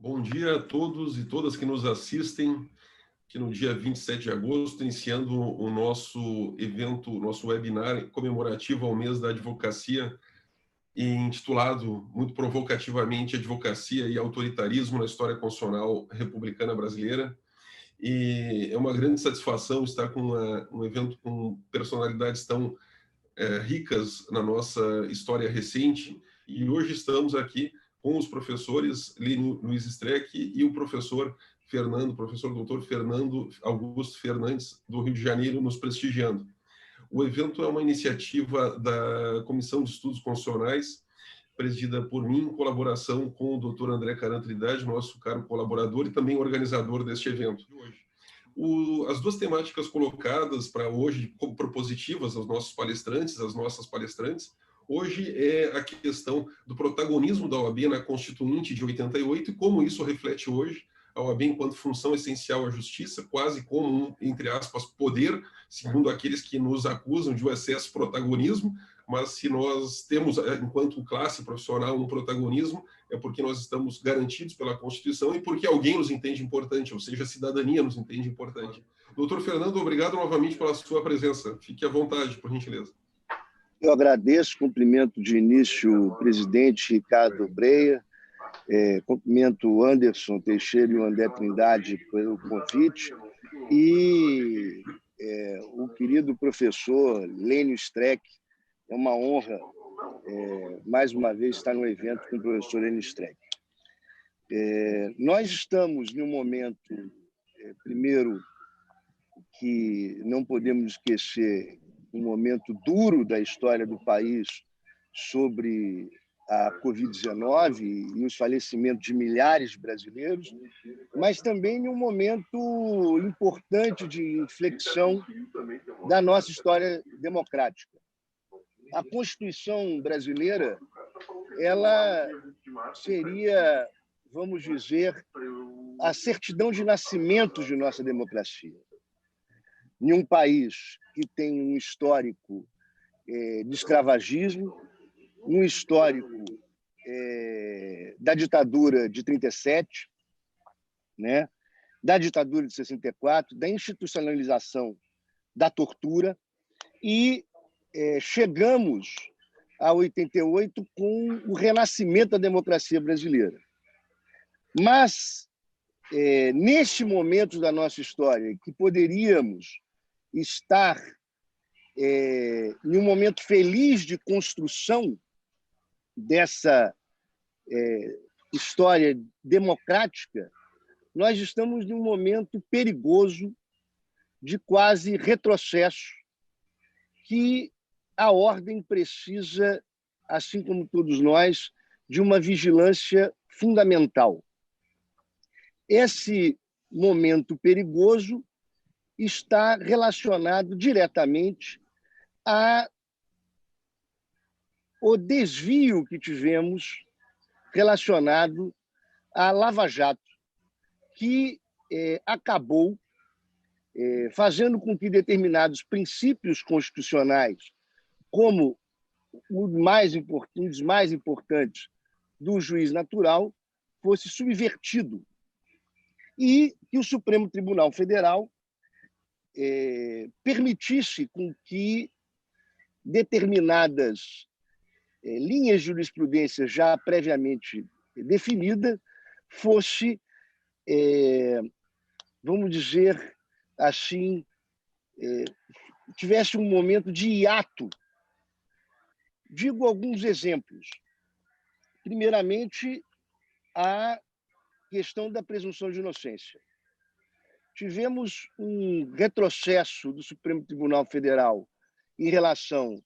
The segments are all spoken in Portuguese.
Bom dia a todos e todas que nos assistem, que no dia 27 de agosto, iniciando o nosso evento, nosso webinar comemorativo ao mês da advocacia, intitulado muito provocativamente Advocacia e Autoritarismo na História Constitucional Republicana Brasileira. E é uma grande satisfação estar com um evento com personalidades tão ricas na nossa história recente. E hoje estamos aqui com os professores Lênio Luiz Streck e o professor doutor Fernando Augusto Fernandes, do Rio de Janeiro, nos prestigiando. O evento é uma iniciativa da Comissão de Estudos Constitucionais, presidida por mim, em colaboração com o doutor André Caran Trindade, nosso caro colaborador e também organizador deste evento. As duas temáticas colocadas para hoje como propositivas aos nossos palestrantes, às nossas palestrantes, hoje é a questão do protagonismo da OAB na Constituinte de 88 e como isso reflete hoje a OAB enquanto função essencial à justiça, quase como um, entre aspas, poder, segundo aqueles que nos acusam de um excesso de protagonismo, mas se nós temos, enquanto classe profissional, um protagonismo, é porque nós estamos garantidos pela Constituição e porque alguém nos entende importante, ou seja, a cidadania nos entende importante. Doutor Fernando, obrigado novamente pela sua presença. Fique à vontade, por gentileza. Eu agradeço, cumprimento de início o presidente Ricardo Breia, cumprimento o Anderson Teixeira e o André Trindade pelo convite, e o querido professor Lênio Streck. É uma honra, mais uma vez, estar no evento com o professor Lênio Streck. Nós estamos num momento, primeiro, que não podemos esquecer, um momento duro da história do país sobre a Covid-19 e os falecimentos de milhares de brasileiros, mas também em um momento importante de inflexão da nossa história democrática. A Constituição brasileira, ela seria, vamos dizer, a certidão de nascimento de nossa democracia. Em um país que tem um histórico de escravagismo, um histórico da ditadura de 37, né? Da ditadura de 64, da institucionalização da tortura, e chegamos a 88 com o renascimento da democracia brasileira. Mas, neste momento da nossa história, que poderíamos estar em um momento feliz de construção dessa história democrática, nós estamos num momento perigoso de quase retrocesso, que a ordem precisa, assim como todos nós, de uma vigilância fundamental. Esse momento perigoso está relacionado diretamente ao desvio que tivemos relacionado à Lava Jato, que acabou fazendo com que determinados princípios constitucionais, como os mais importantes do juiz natural, fosse subvertido e que o Supremo Tribunal Federal permitisse com que determinadas linhas de jurisprudência já previamente definida fosse, vamos dizer assim, tivesse um momento de hiato. Digo alguns exemplos. Primeiramente, a questão da presunção de inocência. Tivemos um retrocesso do Supremo Tribunal Federal em relação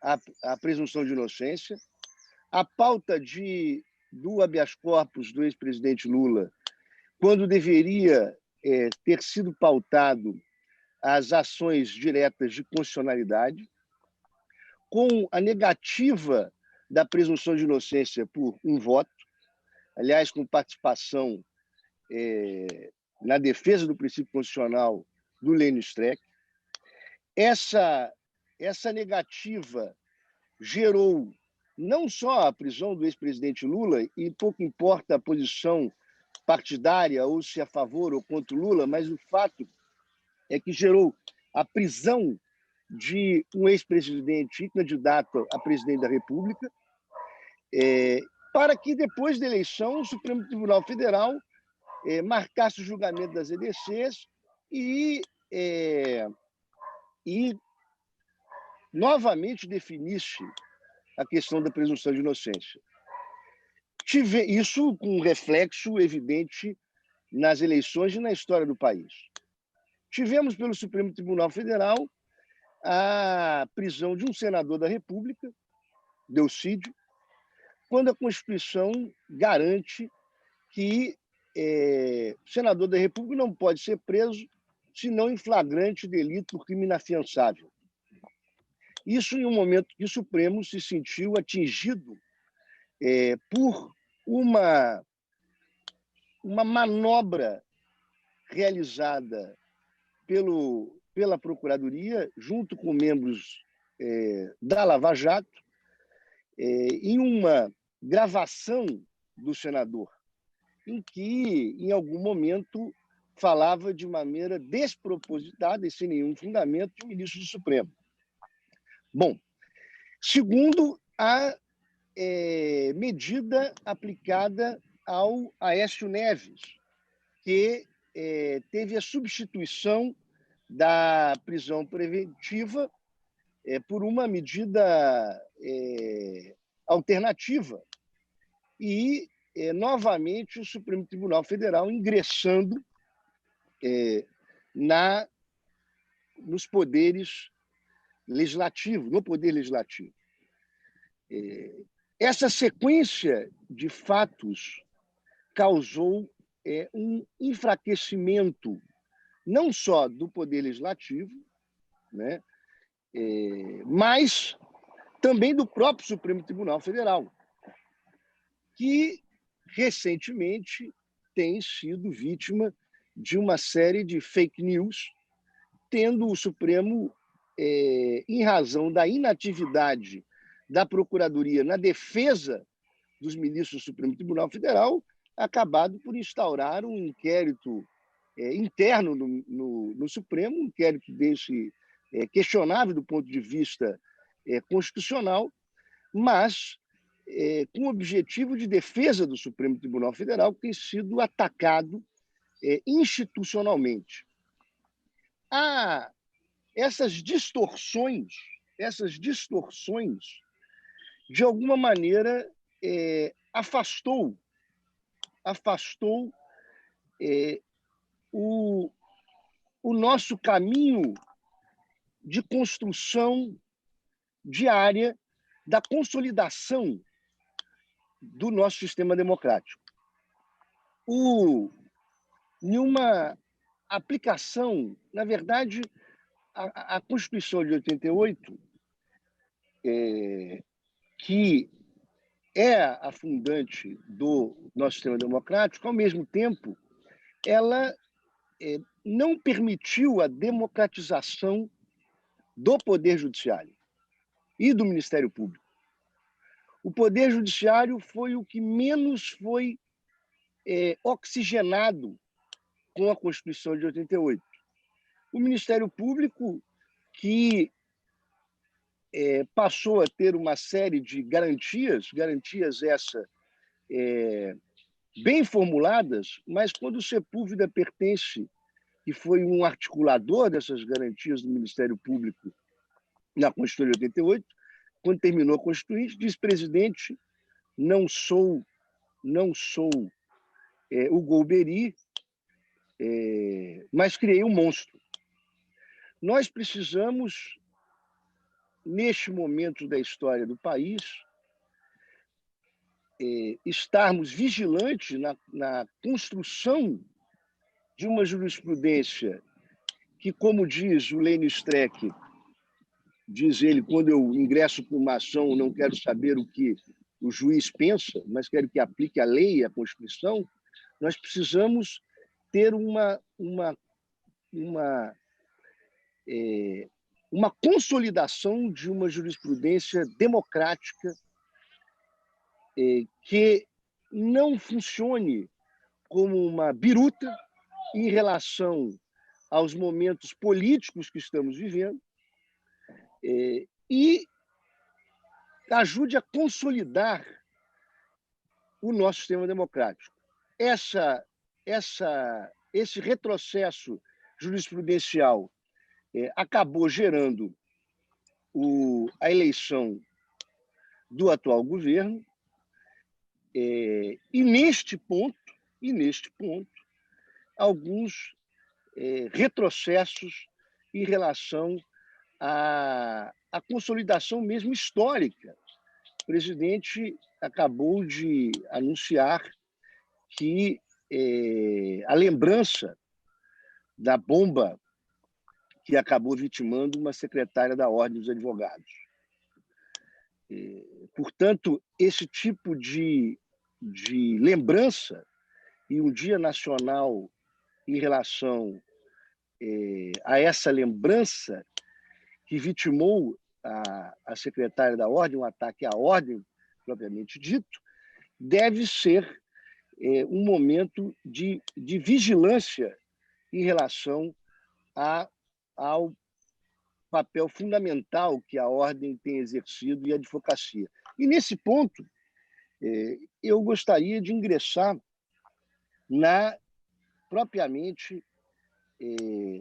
à presunção de inocência. A pauta do habeas corpus do ex-presidente Lula, quando deveria ter sido pautado as ações diretas de constitucionalidade, com a negativa da presunção de inocência por um voto, aliás, com participação na defesa do princípio constitucional do Lênio Streck. Essa negativa gerou não só a prisão do ex-presidente Lula, e pouco importa a posição partidária, ou se a favor ou contra o Lula, mas o fato é que gerou a prisão de um ex-presidente e candidato a presidente da República, para que depois da eleição o Supremo Tribunal Federal marcasse o julgamento das EDCs e novamente definisse a questão da presunção de inocência. Isso com um reflexo evidente nas eleições e na história do país. Tivemos pelo Supremo Tribunal Federal a prisão de um senador da República, Delcídio, quando a Constituição garante que o senador da República não pode ser preso senão em flagrante delito por crime inafiançável. Isso em um momento que o Supremo se sentiu atingido por uma manobra realizada pela Procuradoria, junto com membros da Lava Jato, em uma gravação do senador, em que, em algum momento, falava de maneira despropositada e sem nenhum fundamento de ministro do Supremo. Bom, segundo a medida aplicada ao Aécio Neves, que teve a substituição da prisão preventiva por uma medida alternativa. E, novamente, o Supremo Tribunal Federal ingressando nos poderes legislativos, no poder legislativo. Essa sequência de fatos causou um enfraquecimento não só do poder legislativo, né, mas também do próprio Supremo Tribunal Federal, que recentemente tem sido vítima de uma série de fake news, tendo o Supremo, em razão da inatividade da Procuradoria na defesa dos ministros do Supremo Tribunal Federal, acabado por instaurar um inquérito interno no Supremo, um inquérito desse questionável do ponto de vista constitucional, mas com o objetivo de defesa do Supremo Tribunal Federal, que tem sido atacado institucionalmente. Há essas distorções, de alguma maneira, afastou o nosso caminho de construção diária da consolidação do nosso sistema democrático. Em uma aplicação, na verdade, a Constituição de 88, que é a fundante do nosso sistema democrático, ao mesmo tempo, ela não permitiu a democratização do Poder Judiciário e do Ministério Público. O Poder Judiciário foi o que menos foi oxigenado com a Constituição de 88. O Ministério Público, que passou a ter uma série de garantias essas bem formuladas, mas quando o Sepúlveda pertence e foi um articulador dessas garantias do Ministério Público na Constituição de 88, quando terminou a Constituinte, diz: presidente, não sou o Golbery, mas criei um monstro. Nós precisamos, neste momento da história do país, estarmos vigilantes na construção de uma jurisprudência que, como diz o Lênio Streck, diz ele, quando eu ingresso com uma ação, não quero saber o que o juiz pensa, mas quero que aplique a lei e a Constituição. Nós precisamos ter uma consolidação de uma jurisprudência democrática que não funcione como uma biruta em relação aos momentos políticos que estamos vivendo e ajude a consolidar o nosso sistema democrático. Esse retrocesso jurisprudencial acabou gerando a eleição do atual governo e neste ponto, alguns retrocessos em relação à consolidação mesmo histórica. O presidente acabou de anunciar que a lembrança da bomba que acabou vitimando uma secretária da Ordem dos Advogados. Portanto, esse tipo de lembrança e um Dia Nacional em relação a essa lembrança que vitimou a secretária da Ordem, um ataque à ordem, propriamente dito, deve ser um momento de vigilância em relação ao papel fundamental que a ordem tem exercido e a advocacia. E, nesse ponto, eu gostaria de ingressar propriamente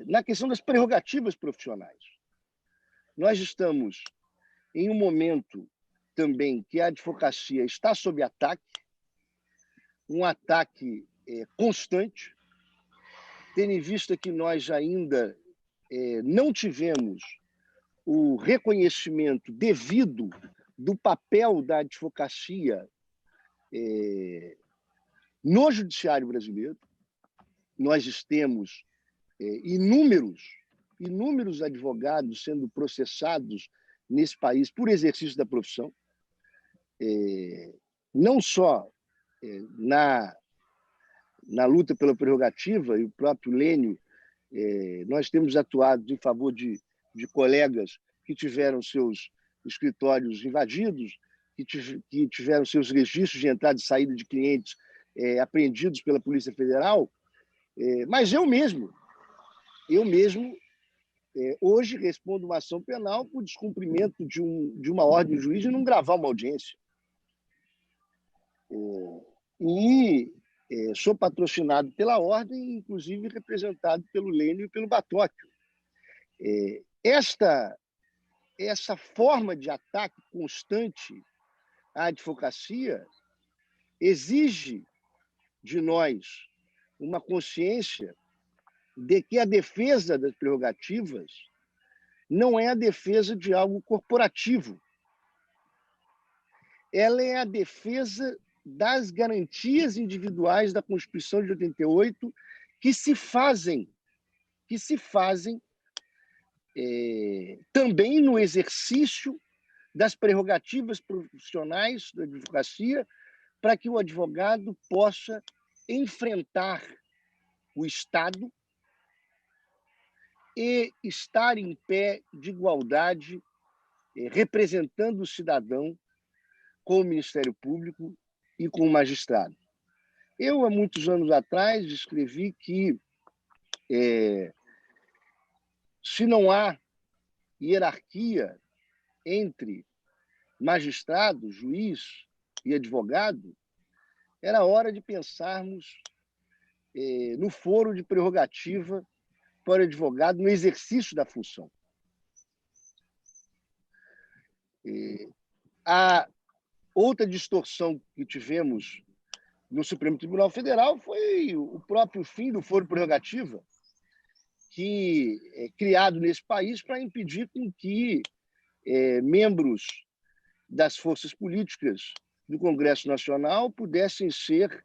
na questão das prerrogativas profissionais. Nós estamos em um momento também que a advocacia está sob ataque, um ataque constante, tendo em vista que nós ainda não tivemos o reconhecimento devido do papel da advocacia no judiciário brasileiro. Nós temos inúmeros advogados sendo processados nesse país por exercício da profissão, não só na luta pela prerrogativa, e o próprio Lênio, nós temos atuado em favor de colegas que tiveram seus escritórios invadidos, que tiveram seus registros de entrada e saída de clientes apreendidos pela Polícia Federal, mas eu mesmo, hoje respondo uma ação penal por descumprimento de uma ordem do juiz de não gravar uma audiência. Sou patrocinado pela ordem, inclusive representado pelo Lênio e pelo Batóquio. Essa forma de ataque constante à advocacia exige de nós uma consciência de que a defesa das prerrogativas não é a defesa de algo corporativo. Ela é a defesa das garantias individuais da Constituição de 88 que se fazem também no exercício das prerrogativas profissionais da advocacia, para que o advogado possa enfrentar o Estado e estar em pé de igualdade, representando o cidadão com o Ministério Público e com o magistrado. Eu, há muitos anos atrás, escrevi que se não há hierarquia entre magistrado, juiz e advogado, era hora de pensarmos no foro de prerrogativa para o advogado no exercício da função. A outra distorção que tivemos no Supremo Tribunal Federal foi o próprio fim do foro de prerrogativa, que é criado nesse país para impedir com que membros das forças políticas do Congresso Nacional pudessem ser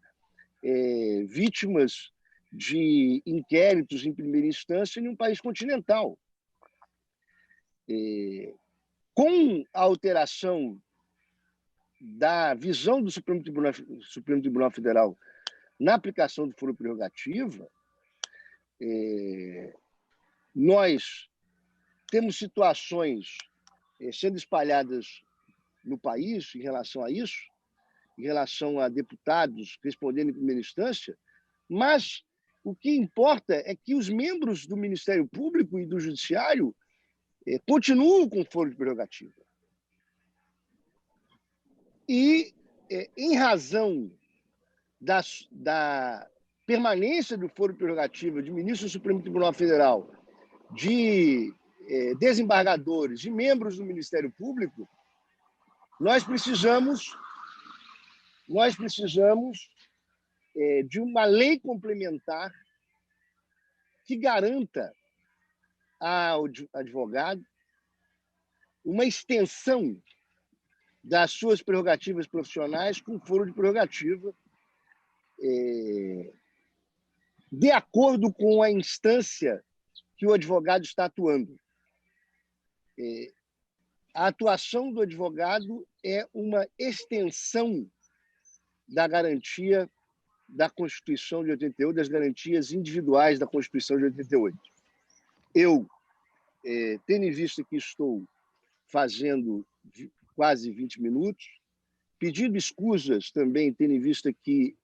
vítimas de inquéritos em primeira instância em um país continental. Com a alteração da visão do Supremo Tribunal Federal na aplicação do foro de prerrogativa, nós temos situações sendo espalhadas no país em relação a isso, em relação a deputados respondendo em primeira instância, Mas o que importa é que os membros do Ministério Público e do Judiciário continuam com foro de prerrogativa. E, em razão da permanência do foro de prerrogativa de ministro do Supremo Tribunal Federal, de desembargadores, de membros do Ministério Público, nós precisamos de uma lei complementar que garanta ao advogado uma extensão das suas prerrogativas profissionais com foro de prerrogativa, de acordo com a instância que o advogado está atuando. A atuação do advogado é uma extensão da garantia da Constituição de 88, das garantias individuais da Constituição de 88. Eu, tendo em vista que estou fazendo quase 20 minutos, pedindo escusas também, tendo em vista que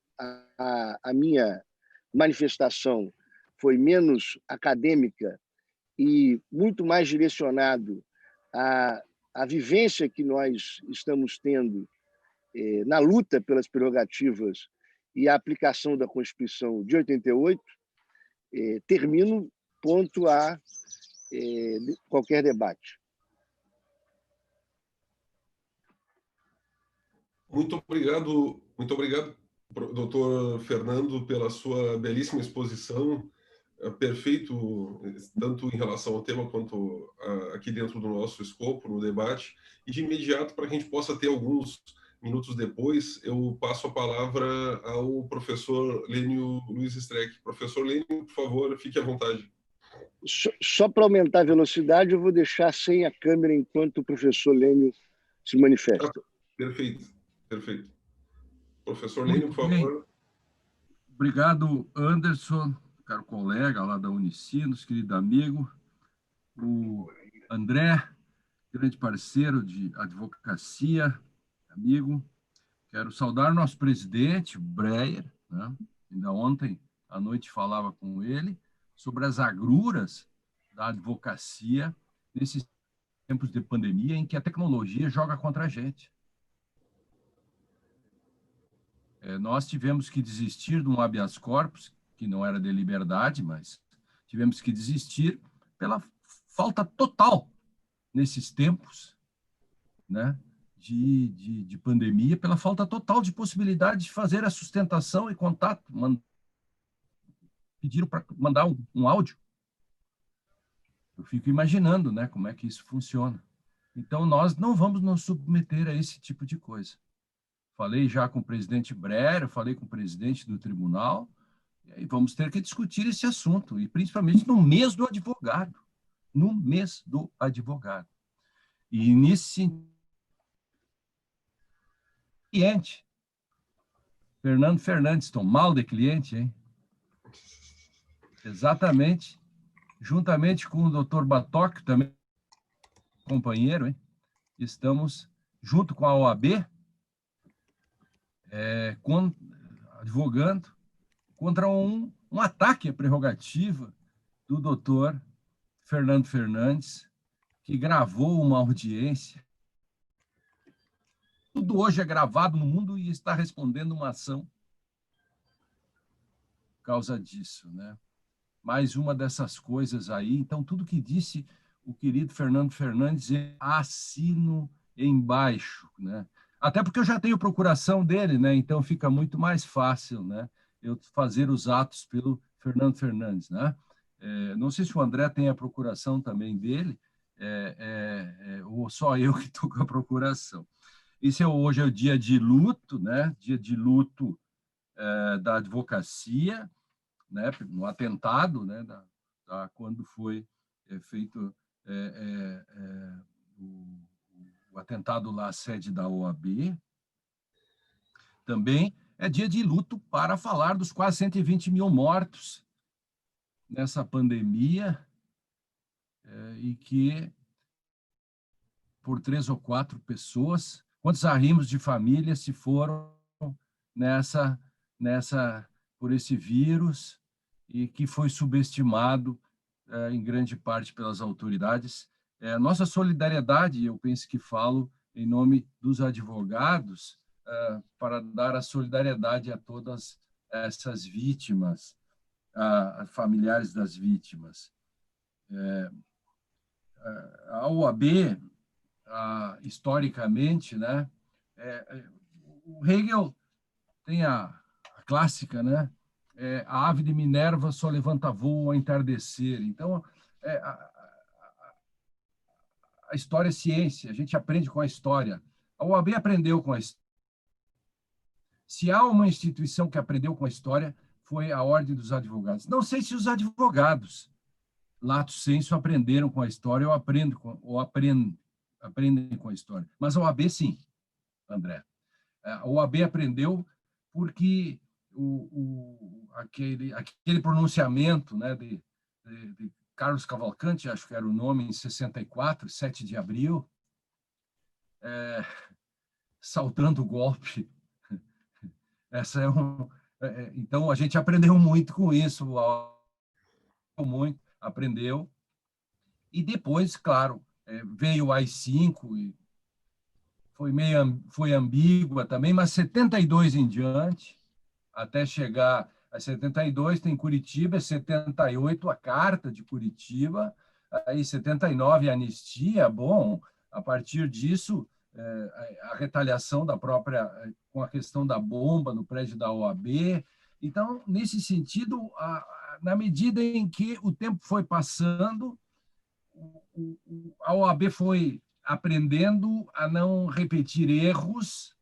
a minha manifestação foi menos acadêmica e muito mais direcionado à vivência que nós estamos tendo na luta pelas prerrogativas e a aplicação da Constituição de 88, termino ponto a qualquer debate. Muito obrigado, doutor Fernando, pela sua belíssima exposição. Perfeito, tanto em relação ao tema quanto aqui dentro do nosso escopo, no debate. E de imediato, para que a gente possa ter alguns minutos depois, eu passo a palavra ao professor Lênio Luiz Streck. Professor Lênio, por favor, fique à vontade. Só para aumentar a velocidade, eu vou deixar sem a câmera enquanto o professor Lênio se manifesta. Perfeito, perfeito. Professor Lênio, por favor. Obrigado, Anderson, caro colega lá da Unicinos, querido amigo. O André, grande parceiro de advocacia, amigo. Quero saudar nosso presidente, o Breyer, né? Ainda ontem à noite falava com ele sobre as agruras da advocacia nesses tempos de pandemia em que a tecnologia joga contra a gente. Nós tivemos que desistir de um habeas corpus, que não era de liberdade, mas tivemos que desistir pela falta total, nesses tempos, né, de pandemia, pela falta total de possibilidade de fazer a sustentação e contato. Pediram para mandar um áudio. Eu fico imaginando, né, como é que isso funciona. Então, nós não vamos nos submeter a esse tipo de coisa. Falei já com o presidente Breyer, falei com o presidente do tribunal, e aí vamos ter que discutir esse assunto, e principalmente no mês do advogado. No mês do advogado. E nesse cliente, Fernando Fernandes, estou mal de cliente, hein? Exatamente, juntamente com o doutor Batoc, também companheiro, hein? Estamos, junto com a OAB, advogando contra um ataque à prerrogativa do doutor Fernando Fernandes, que gravou uma audiência. Tudo hoje é gravado no mundo e está respondendo uma ação por causa disso, né? Mais uma dessas coisas aí. Então, tudo que disse o querido Fernando Fernandes, eu assino embaixo, né? Até porque eu já tenho procuração dele, né? Então fica muito mais fácil, né, eu fazer os atos pelo Fernando Fernandes, né? Não sei se o André tem a procuração também dele, ou só eu que estou com a procuração. Hoje é o dia de luto, né? Dia de luto da advocacia, né? No atentado, né? Quando foi feito o atentado lá à sede da OAB. Também é dia de luto para falar dos quase 120 mil mortos nessa pandemia, e que por 3 ou 4 pessoas, quantos arrimos de família se foram nessa por esse vírus e que foi subestimado em grande parte pelas autoridades. Nossa solidariedade, eu penso que falo em nome dos advogados, para dar a solidariedade a todas essas vítimas, a familiares das vítimas. A OAB, historicamente, né, o Hegel tem a clássica, né, a ave de Minerva só levanta voo ao entardecer. Então, a história é ciência, a gente aprende com a história. A OAB aprendeu com a história. Se há uma instituição que aprendeu com a história, foi a Ordem dos Advogados. Não sei se os advogados, lato sensu, aprenderam com a história ou aprendem com a história. Mas a OAB, sim, André. A OAB aprendeu porque aquele pronunciamento, né, de Carlos Cavalcanti, acho que era o nome, em 64, 7 de abril, saltando o golpe. Então, a gente aprendeu muito com isso, aprendeu. E depois, claro, veio o AI-5, e foi ambígua também, mas 72 em diante, até chegar a 72, tem Curitiba, 78 a Carta de Curitiba, aí 79 a anistia. Bom, a partir disso, a retaliação da própria, com a questão da bomba no prédio da OAB. Então, nesse sentido, na medida em que o tempo foi passando, a OAB foi aprendendo a não repetir erros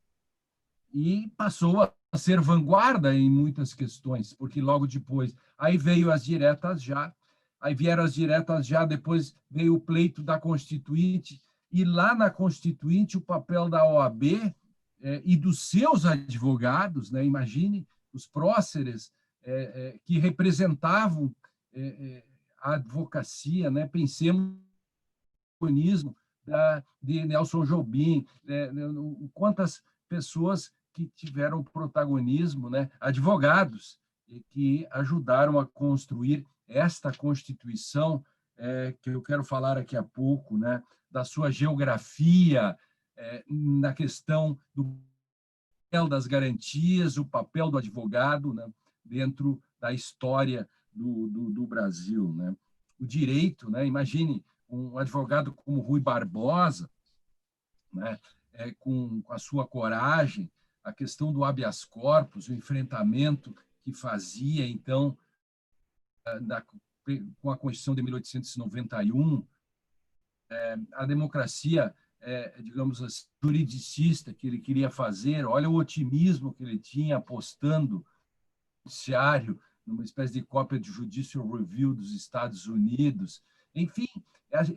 e passou a ser vanguarda em muitas questões, porque logo depois, aí veio as diretas já, depois veio o pleito da Constituinte, e lá na Constituinte o papel da OAB e dos seus advogados, né, imagine, os próceres que representavam a advocacia, né, pensemos no comunismo de Nelson Jobim, quantas pessoas que tiveram protagonismo, né, advogados, e que ajudaram a construir esta Constituição, que eu quero falar daqui a pouco, né, da sua geografia, na questão do papel das garantias, o papel do advogado, né, dentro da história do Brasil, né? O direito, né? Imagine um advogado como Rui Barbosa, né, com a sua coragem, a questão do habeas corpus, o enfrentamento que fazia, então, com a Constituição de 1891, a democracia, digamos assim, juridicista que ele queria fazer, olha o otimismo que ele tinha apostando no judiciário, numa espécie de cópia de Judicial Review dos Estados Unidos. Enfim,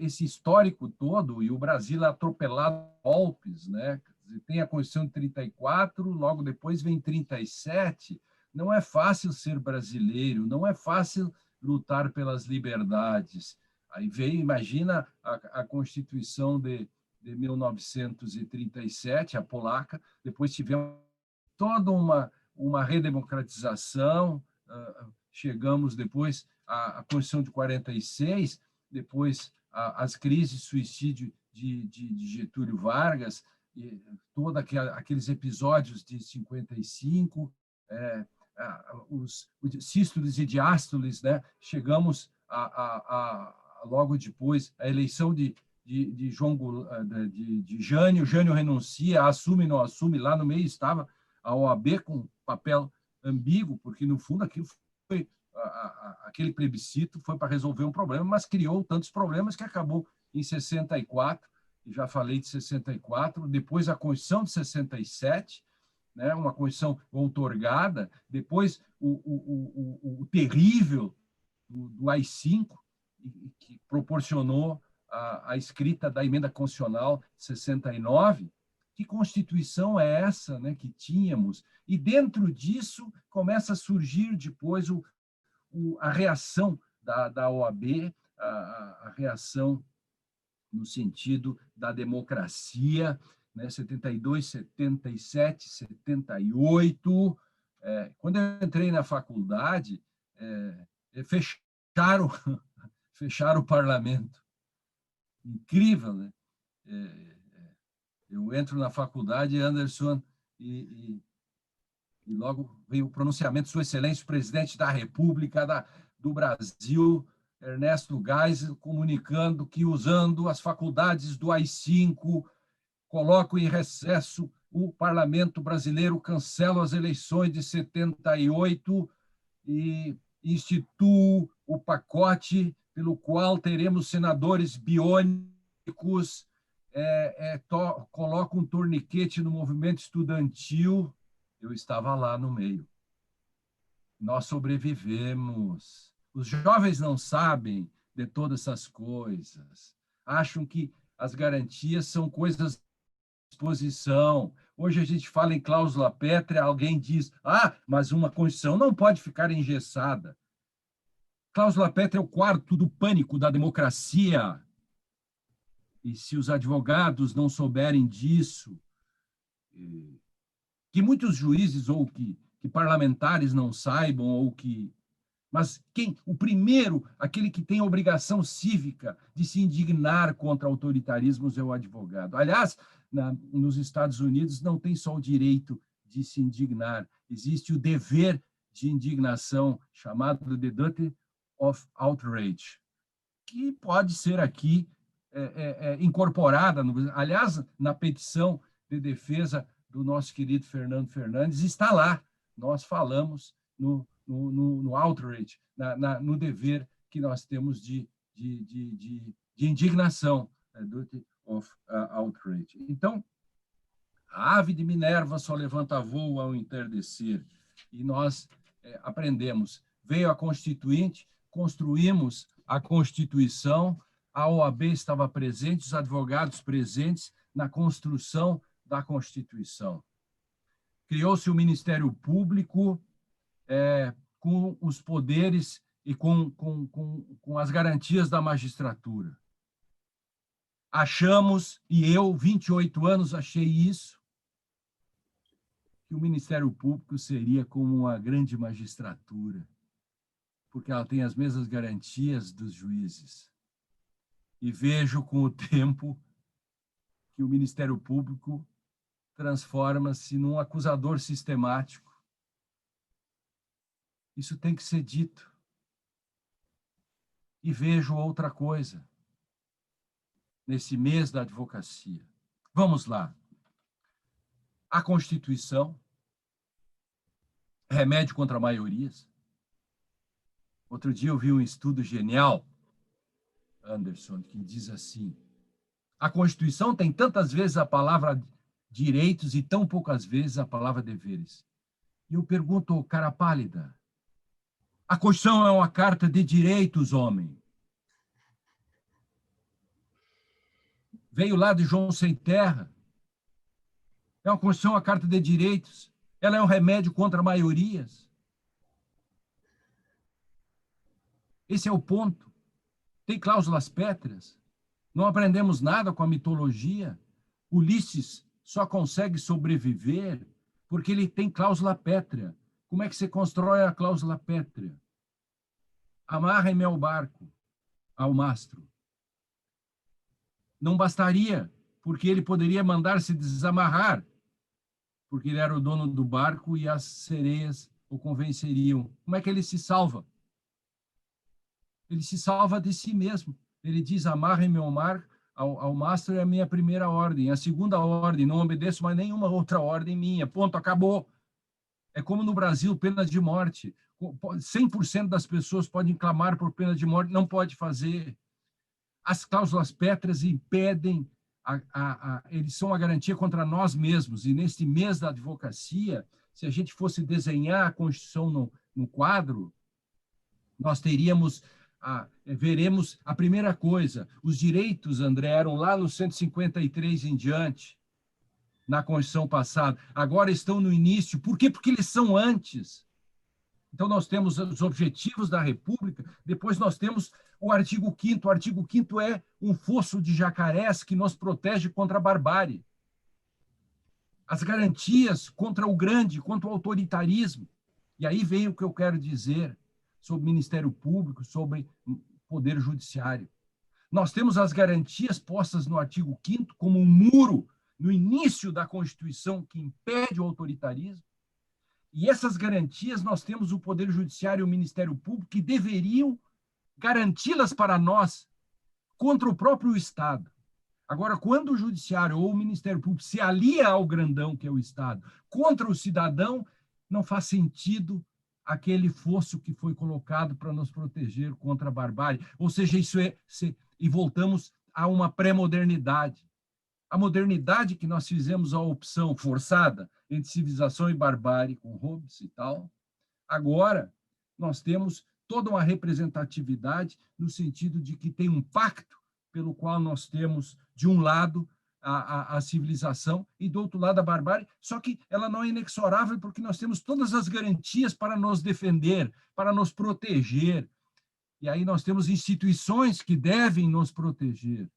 esse histórico todo, e o Brasil atropelado por golpes, né? Tem a Constituição de 34, logo depois vem 37. Não é fácil ser brasileiro, não é fácil lutar pelas liberdades. Aí veio, imagina, a Constituição de 1937, a polaca, depois tivemos toda uma redemocratização, chegamos depois à Constituição de 46, depois as crises, suicídio de Getúlio Vargas, e todos aqueles episódios de 55, os sístoles e diástoles, né? Chegamos logo depois a eleição de Jânio. Jânio renuncia, assume, não assume, lá no meio estava a OAB com papel ambíguo, porque no fundo aquilo foi aquele plebiscito foi para resolver um problema, mas criou tantos problemas que acabou em 64, e já falei de 64, depois a Constituição de 67, né, uma Constituição outorgada, depois o terrível do AI-5, que proporcionou a escrita da Emenda Constitucional 69. Que Constituição é essa, né, que tínhamos? E dentro disso começa a surgir depois a reação da OAB, a reação no sentido da democracia, né, 72, 77, 78, Quando eu entrei na faculdade, fecharam, fecharam o parlamento. Incrível, né? Eu entro na faculdade, Anderson, e logo veio o pronunciamento, Sua Excelência, o Presidente da República do Brasil, Ernesto Geisel, comunicando que, usando as faculdades do AI-5, coloco em recesso o Parlamento brasileiro, cancelo as eleições de 78 e instituo o pacote pelo qual teremos senadores biônicos, coloco um torniquete no movimento estudantil. Eu estava lá no meio. Nós sobrevivemos. Os jovens não sabem de todas essas coisas. Acham que as garantias são coisas de disposição. Hoje a gente fala em cláusula pétrea, alguém diz, mas uma Constituição não pode ficar engessada. Cláusula pétrea é o quarto do pânico da democracia. E se os advogados não souberem disso, que muitos juízes ou que parlamentares não saibam, ou que... Mas o primeiro, aquele que tem a obrigação cívica de se indignar contra autoritarismos é o advogado. Aliás, nos Estados Unidos não tem só o direito de se indignar, existe o dever de indignação, chamado The Duty of Outrage, que pode ser aqui incorporada, aliás, na petição de defesa do nosso querido Fernando Fernandes, está lá. Nós falamos no outrage, no dever que nós temos de indignação, duty of outrage. Então, a ave de Minerva só levanta voo ao entardecer, e nós aprendemos. Veio a Constituinte, construímos a Constituição, a OAB estava presente, os advogados presentes na construção da Constituição. Criou-se o Ministério Público com os poderes e com as garantias da magistratura. Achamos, e eu, 28 anos, achei isso, que o Ministério Público seria como uma grande magistratura, porque ela tem as mesmas garantias dos juízes. E vejo com o tempo que o Ministério Público transforma-se num acusador sistemático. Isso tem que ser dito. E vejo outra coisa nesse mês da advocacia. Vamos lá. A Constituição, remédio contra maiorias. Outro dia eu vi um estudo genial, Anderson, que diz assim: a Constituição tem tantas vezes a palavra direitos e tão poucas vezes a palavra deveres. E eu pergunto, cara pálida, a Constituição é uma carta de direitos, homem. Veio lá de João Sem Terra. É uma Constituição, uma carta de direitos. Ela é um remédio contra maiorias. Esse é o ponto. Tem cláusulas pétreas. Não aprendemos nada com a mitologia. Ulisses só consegue sobreviver porque ele tem cláusula pétrea. Como é que você constrói a cláusula pétrea? Amarre-me ao barco, ao mastro. Não bastaria, porque ele poderia mandar se desamarrar, porque ele era o dono do barco e as sereias o convenceriam. Como é que ele se salva? Ele se salva de si mesmo. Ele diz, amarre-me ao mastro é a minha primeira ordem. A segunda ordem, não obedeço mais nenhuma outra ordem minha. Ponto, acabou. É como no Brasil, pena de morte. 100% das pessoas podem clamar por pena de morte, não pode fazer. As cláusulas pétreas impedem, eles são a garantia contra nós mesmos. E neste mês da advocacia, se a gente fosse desenhar a Constituição no quadro, nós veremos a primeira coisa. Os direitos, André, eram lá no 153 em diante, na Constituição passada. Agora estão no início. Por quê? Porque eles são antes. Então, nós temos os objetivos da República, depois nós temos o artigo 5º. O artigo 5º é um fosso de jacarés que nos protege contra a barbárie. as garantias contra o grande, contra o autoritarismo. E aí vem o que eu quero dizer sobre o Ministério Público, sobre o Poder Judiciário. Nós temos as garantias postas no artigo 5º como um muro no início da Constituição que impede o autoritarismo. E essas garantias nós temos o Poder Judiciário e o Ministério Público que deveriam garanti-las para nós contra o próprio Estado. Agora, quando o Judiciário ou o Ministério Público se alia ao grandão, que é o Estado, contra o cidadão, não faz sentido aquele fosso que foi colocado para nos proteger contra a barbárie. Ou seja, e voltamos a uma pré-modernidade. A modernidade que nós fizemos a opção forçada entre civilização e barbárie, com Hobbes e tal, agora nós temos toda uma representatividade no sentido de que tem um pacto pelo qual nós temos, de um lado, a civilização e, do outro lado, a barbárie, só que ela não é inexorável porque nós temos todas as garantias para nos defender, para nos proteger. E aí nós temos instituições que devem nos proteger.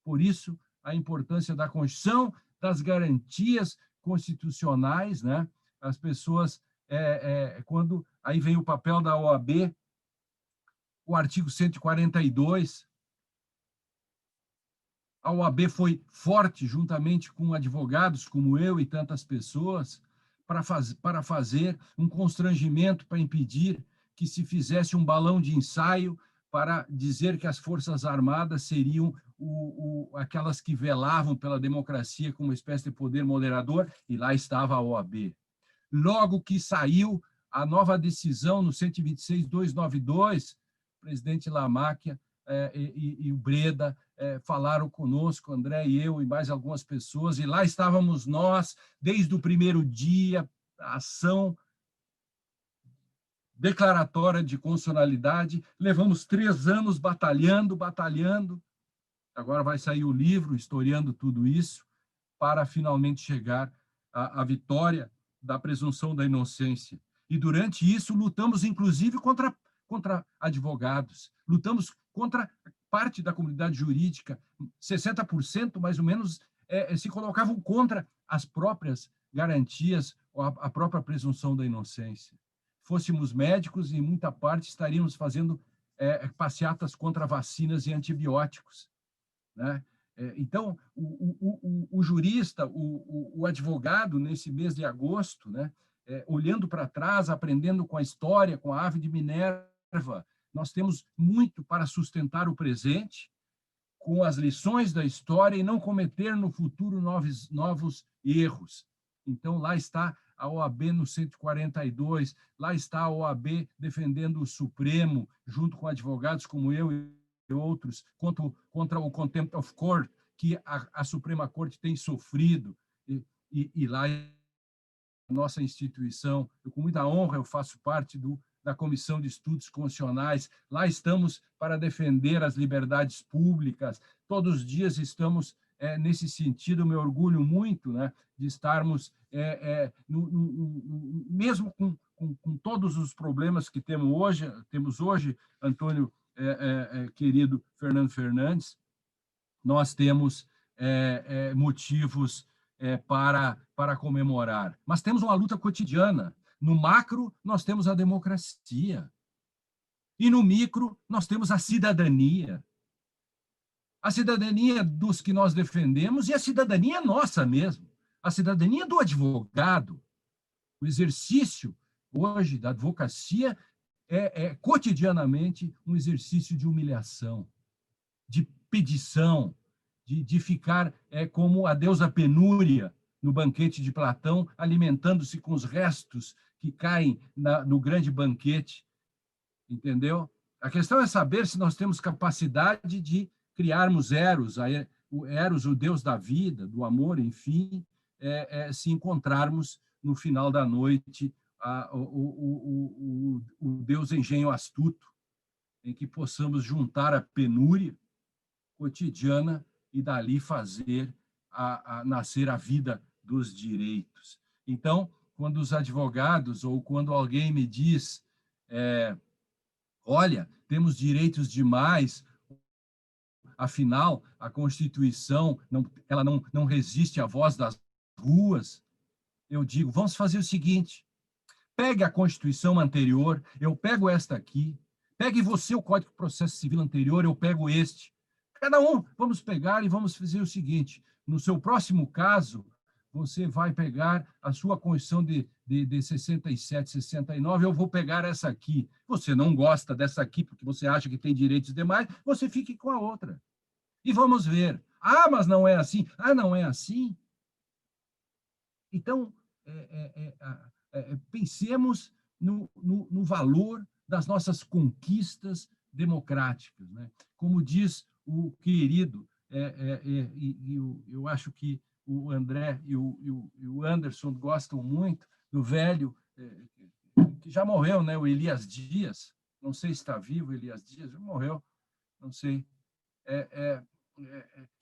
Por isso, a importância da Constituição, das garantias constitucionais, né? As pessoas, quando aí vem o papel da OAB, o artigo 142, a OAB foi forte, juntamente com advogados como eu e tantas pessoas, para fazer um constrangimento, para impedir que se fizesse um balão de ensaio para dizer que as Forças Armadas seriam aquelas que velavam pela democracia como uma espécie de poder moderador, e lá estava a OAB. Logo que saiu a nova decisão no 126.292, o presidente Lamáquia e o Breda falaram conosco, André e eu e mais algumas pessoas, e lá estávamos nós, desde o primeiro dia, a ação declaratória de constitucionalidade, levamos 3 anos batalhando, agora vai sair o livro historiando tudo isso, para finalmente chegar à vitória da presunção da inocência. E durante isso lutamos, inclusive, contra advogados, lutamos contra parte da comunidade jurídica, 60% mais ou menos se colocavam contra as próprias garantias, a própria presunção da inocência. Fôssemos médicos, em muita parte estaríamos fazendo passeatas contra vacinas e antibióticos, né? Então, o jurista, o advogado, nesse mês de agosto, né, olhando para trás, aprendendo com a história, com a ave de Minerva, nós temos muito para sustentar o presente, com as lições da história e não cometer no futuro novos erros. Então, lá está a OAB no 142, lá está a OAB defendendo o Supremo, junto com advogados como eu e outros, contra o contempt of court, que a Suprema Corte tem sofrido, e lá a nossa instituição, com muita honra, eu faço parte da Comissão de Estudos Constitucionais, lá estamos para defender as liberdades públicas, todos os dias estamos nesse sentido, eu me orgulho muito, né, de estarmos, mesmo com todos os problemas que temos hoje, Antônio, querido Fernando Fernandes, nós temos motivos para comemorar. Mas temos uma luta cotidiana. No macro, nós temos a democracia. E no micro, nós temos a cidadania. A cidadania dos que nós defendemos e a cidadania nossa mesmo. A cidadania do advogado. O exercício, hoje, da advocacia cotidianamente um exercício de humilhação, de pedição, de ficar como a deusa Penúria no banquete de Platão, alimentando-se com os restos que caem no grande banquete, entendeu? A questão é saber se nós temos capacidade de criarmos Eros, o Eros, o deus da vida, do amor, enfim, se encontrarmos no final da noite o deus engenho astuto, em que possamos juntar a penúria cotidiana e dali fazer nascer a vida dos direitos. Então, quando os advogados ou quando alguém me diz, olha, temos direitos demais, afinal, a Constituição ela não resiste à voz das ruas, eu digo, vamos fazer o seguinte, pegue a Constituição anterior, eu pego esta aqui, pegue você o Código de Processo Civil anterior, eu pego este. Cada um, vamos pegar e vamos fazer o seguinte, no seu próximo caso, você vai pegar a sua Constituição de 67, 69, eu vou pegar essa aqui. Você não gosta dessa aqui porque você acha que tem direitos demais, você fique com a outra. E vamos ver. Ah, mas não é assim. Ah, não é assim. Então, pensemos no valor das nossas conquistas democráticas, né? Como diz o querido, eu acho que o André e o Anderson gostam muito do velho, que já morreu, né? O Elias Dias, não sei se está vivo, Elias Dias, já morreu, não sei.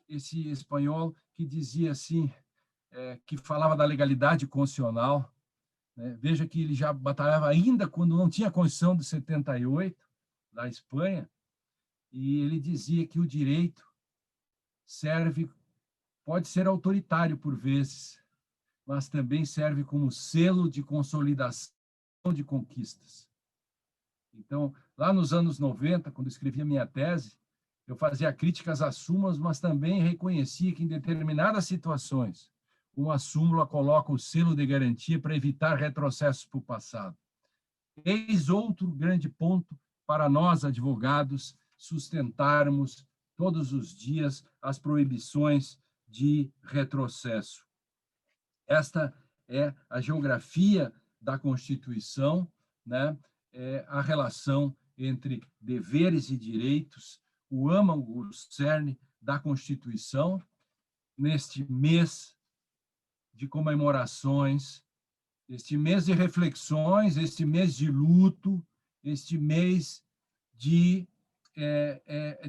Esse espanhol que dizia assim, que falava da legalidade constitucional, né? Veja que ele já batalhava ainda quando não tinha a Constituição de 78, da Espanha, e ele dizia que o direito pode ser autoritário por vezes, mas também serve como selo de consolidação de conquistas. Então, lá nos anos 90, quando eu escrevia minha tese, eu fazia críticas às súmulas, mas também reconhecia que em determinadas situações, uma súmula coloca o selo de garantia para evitar retrocessos para o passado. Eis outro grande ponto para nós, advogados, sustentarmos todos os dias as proibições de retrocesso. Esta é a geografia da Constituição, né? A relação entre deveres e direitos, o âmago, o cerne da Constituição, neste mês de comemorações, este mês de reflexões, este mês de luto, este mês de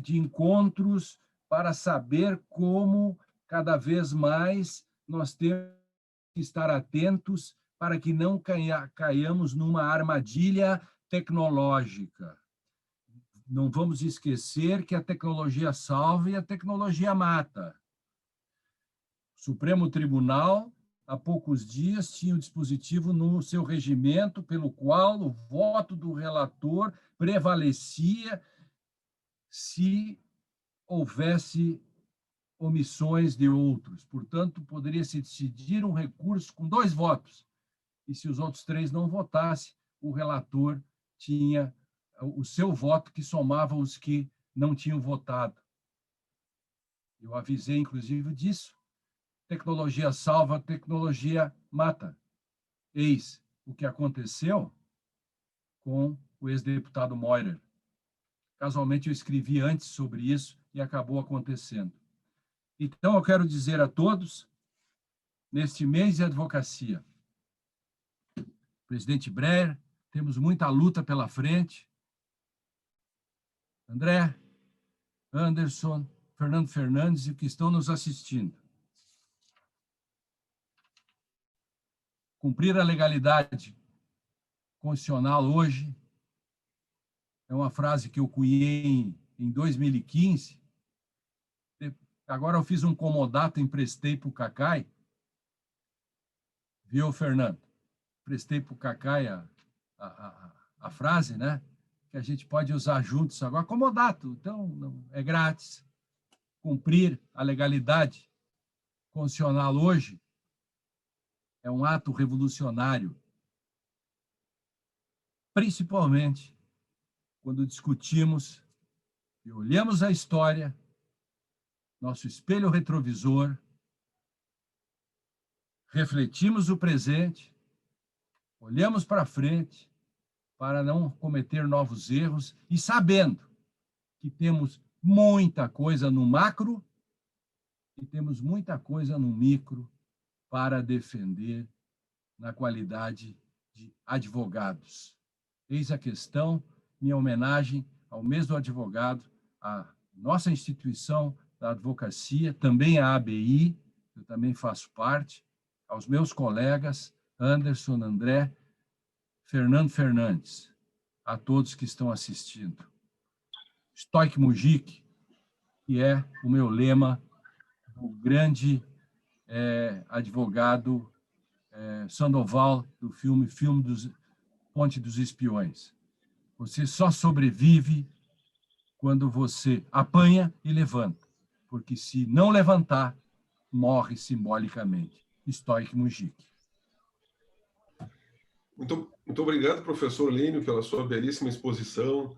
encontros para saber como, cada vez mais, nós temos que estar atentos para que não caiamos numa armadilha tecnológica. Não vamos esquecer que a tecnologia salva e a tecnologia mata. O Supremo Tribunal, há poucos dias, tinha um dispositivo no seu regimento pelo qual o voto do relator prevalecia se houvesse omissões de outros. Portanto, poderia-se decidir um recurso com 2 votos. E se os outros 3 não votassem, o relator tinha o seu voto que somava os que não tinham votado. Eu avisei, inclusive, disso. Tecnologia salva, tecnologia mata. Eis o que aconteceu com o ex-deputado Moirer. Casualmente, eu escrevi antes sobre isso e acabou acontecendo. Então, eu quero dizer a todos, neste mês de advocacia, presidente Breyer, temos muita luta pela frente. André, Anderson, Fernando Fernandes e que estão nos assistindo. Cumprir a legalidade constitucional hoje é uma frase que eu cunhei em 2015. Agora eu fiz um comodato, emprestei para o Cacai. Viu, Fernando? Emprestei para o Cacai a frase, né? Que a gente pode usar juntos agora. Comodato, então, não, é grátis. Cumprir a legalidade constitucional hoje é um ato revolucionário, principalmente quando discutimos e olhamos a história, nosso espelho retrovisor, refletimos o presente, olhamos para frente para não cometer novos erros e sabendo que temos muita coisa no macro e temos muita coisa no micro para defender na qualidade de advogados. Eis a questão, minha homenagem ao mês do advogado, à nossa instituição da advocacia, também à ABI, eu também faço parte, aos meus colegas, Anderson, André, Fernando Fernandes, a todos que estão assistindo. Stoic Mujik, que é o meu lema, o grande advogado Sandoval, do filme Ponte dos Espiões. Você só sobrevive quando você apanha e levanta, porque se não levantar, morre simbolicamente. Stoic Mujik. Muito obrigado, professor Lênio, pela sua belíssima exposição,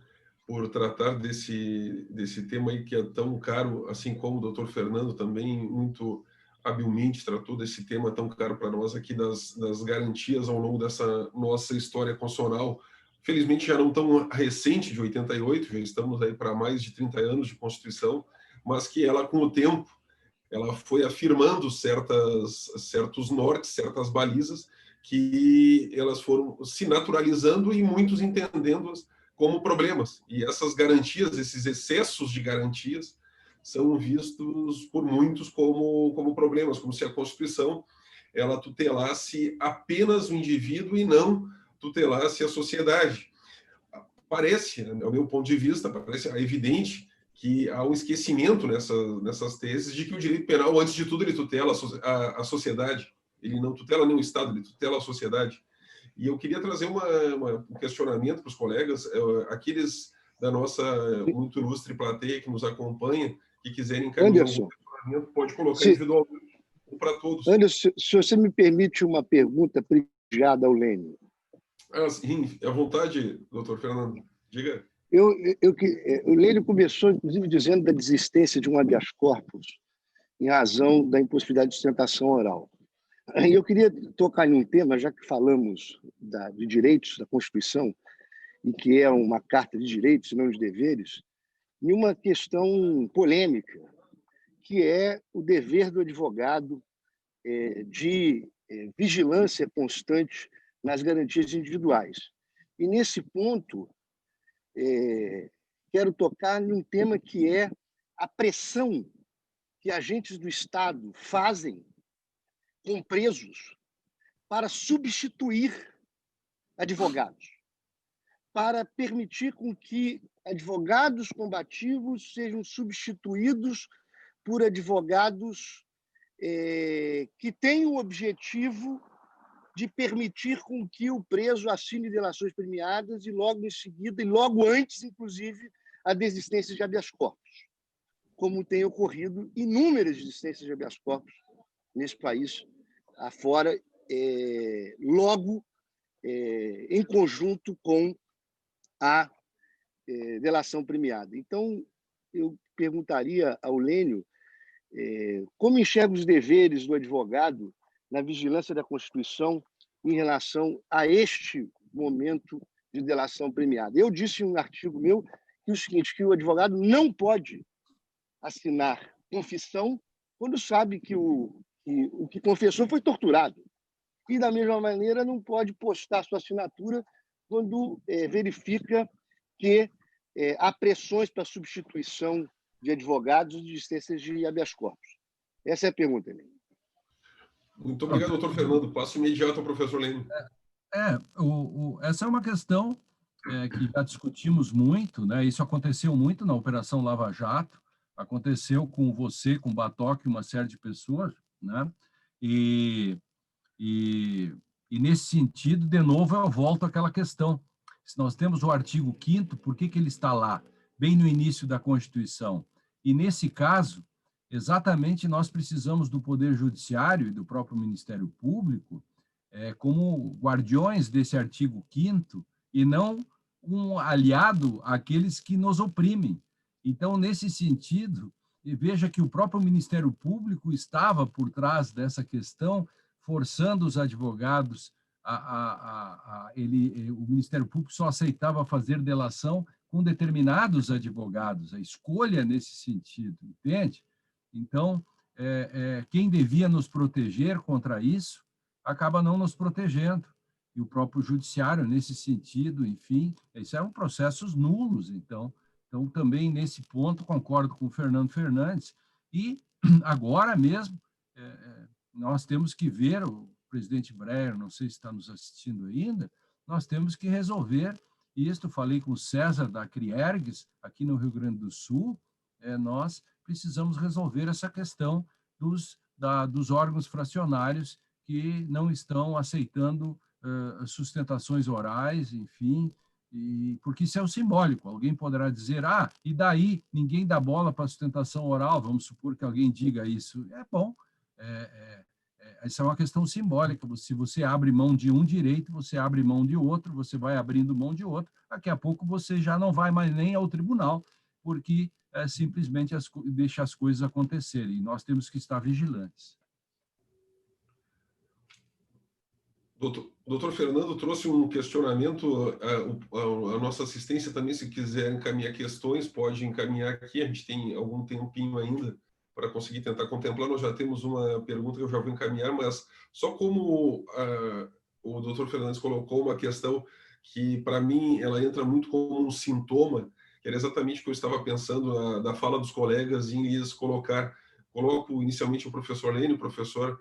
por tratar desse tema aí que é tão caro, assim como o doutor Fernando também muito habilmente tratou desse tema tão caro para nós aqui das garantias ao longo dessa nossa história constitucional. Felizmente já não tão recente, de 88, já estamos aí para mais de 30 anos de Constituição, mas que ela, com o tempo, ela foi afirmando certos nortes, certas balizas, que elas foram se naturalizando e muitos entendendo-as como problemas. E essas garantias, esses excessos de garantias, são vistos por muitos como problemas, como se a Constituição ela tutelasse apenas o indivíduo e não tutelasse a sociedade. Parece, ao meu ponto de vista, parece evidente que há um esquecimento nessas teses de que o direito penal, antes de tudo, ele tutela a sociedade. Ele não tutela nem o Estado, ele tutela a sociedade. E eu queria trazer um questionamento para os colegas, aqueles da nossa muito ilustre plateia que nos acompanha, que quiserem encaminhar algum questionamento, pode colocar individualmente para todos. Anderson, se você me permite uma pergunta privilegiada ao Lênio. Sim, à vontade, doutor Fernando. Diga. O Lênio começou, inclusive, dizendo da desistência de um habeas corpus em razão da impossibilidade de sustentação oral. E eu queria tocar em um tema, já que falamos de direitos da Constituição, e que é uma carta de direitos e não de deveres, em uma questão polêmica, que é o dever do advogado de vigilância constante nas garantias individuais. E, nesse ponto, quero tocar em um tema que é a pressão que agentes do Estado fazem com presos para substituir advogados, para permitir com que advogados combativos sejam substituídos por advogados que têm o objetivo de permitir com que o preso assine delações premiadas e logo em seguida, e logo antes, inclusive, a desistência de habeas corpus, como tem ocorrido inúmeras desistências de habeas corpus nesse país afora, logo em conjunto com a delação premiada. Então, eu perguntaria ao Lênio como enxerga os deveres do advogado na vigilância da Constituição em relação a este momento de delação premiada. Eu disse em um artigo meu que o seguinte, que o advogado não pode assinar confissão quando sabe que o que confessou foi torturado. E, da mesma maneira, não pode postar sua assinatura quando verifica que há pressões para a substituição de advogados e de desistências de habeas corpus. Essa é a pergunta, Lênio. Muito obrigado, doutor Fernando. Passo imediato ao professor Lênio. Essa é uma questão que já discutimos muito, né? Isso aconteceu muito na Operação Lava Jato, aconteceu com você, com o Batoque, uma série de pessoas, né? E nesse sentido, de novo, eu volto àquela questão. Se nós temos o artigo 5º, por que ele está lá, bem no início da Constituição? E, nesse caso, exatamente nós precisamos do Poder Judiciário e do próprio Ministério Público como guardiões desse artigo 5º e não um aliado àqueles que nos oprimem. Então, nesse sentido, veja que o próprio Ministério Público estava por trás dessa questão, forçando os advogados o Ministério Público só aceitava fazer delação com determinados advogados, a escolha nesse sentido, entende? Então, quem devia nos proteger contra isso acaba não nos protegendo. E o próprio judiciário, nesse sentido, enfim, esses eram processos nulos. Então, também nesse ponto, concordo com o Fernando Fernandes. E agora mesmo, nós temos que ver, o presidente Breyer, não sei se está nos assistindo ainda, nós temos que resolver isto. Falei com o César da Criergues, aqui no Rio Grande do Sul, nós precisamos resolver essa questão dos órgãos fracionários que não estão aceitando sustentações orais, enfim, porque isso é o simbólico. Alguém poderá dizer, e daí ninguém dá bola para a sustentação oral, vamos supor que alguém diga isso. É bom, essa é uma questão simbólica. Se você abre mão de um direito, você abre mão de outro, você vai abrindo mão de outro, daqui a pouco você já não vai mais nem ao tribunal, porque simplesmente deixa as coisas acontecerem, e nós temos que estar vigilantes. Doutor Fernando trouxe um questionamento, a nossa assistência também, se quiser encaminhar questões, pode encaminhar aqui, a gente tem algum tempinho ainda para conseguir tentar contemplar. Nós já temos uma pergunta que eu já vou encaminhar, mas só como o doutor Fernandes colocou uma questão que, para mim, ela entra muito como um sintoma, que era exatamente o que eu estava pensando da fala dos colegas em lhes coloco inicialmente o professor Lênin, o professor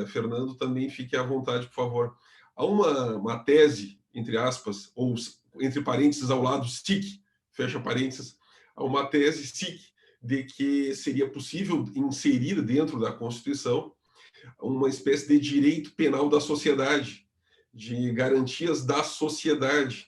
Fernando, também fique à vontade, por favor. Há uma tese, entre aspas, ou entre parênteses ao lado, SIC, fecha parênteses, há uma tese SIC de que seria possível inserir dentro da Constituição uma espécie de direito penal da sociedade, de garantias da sociedade.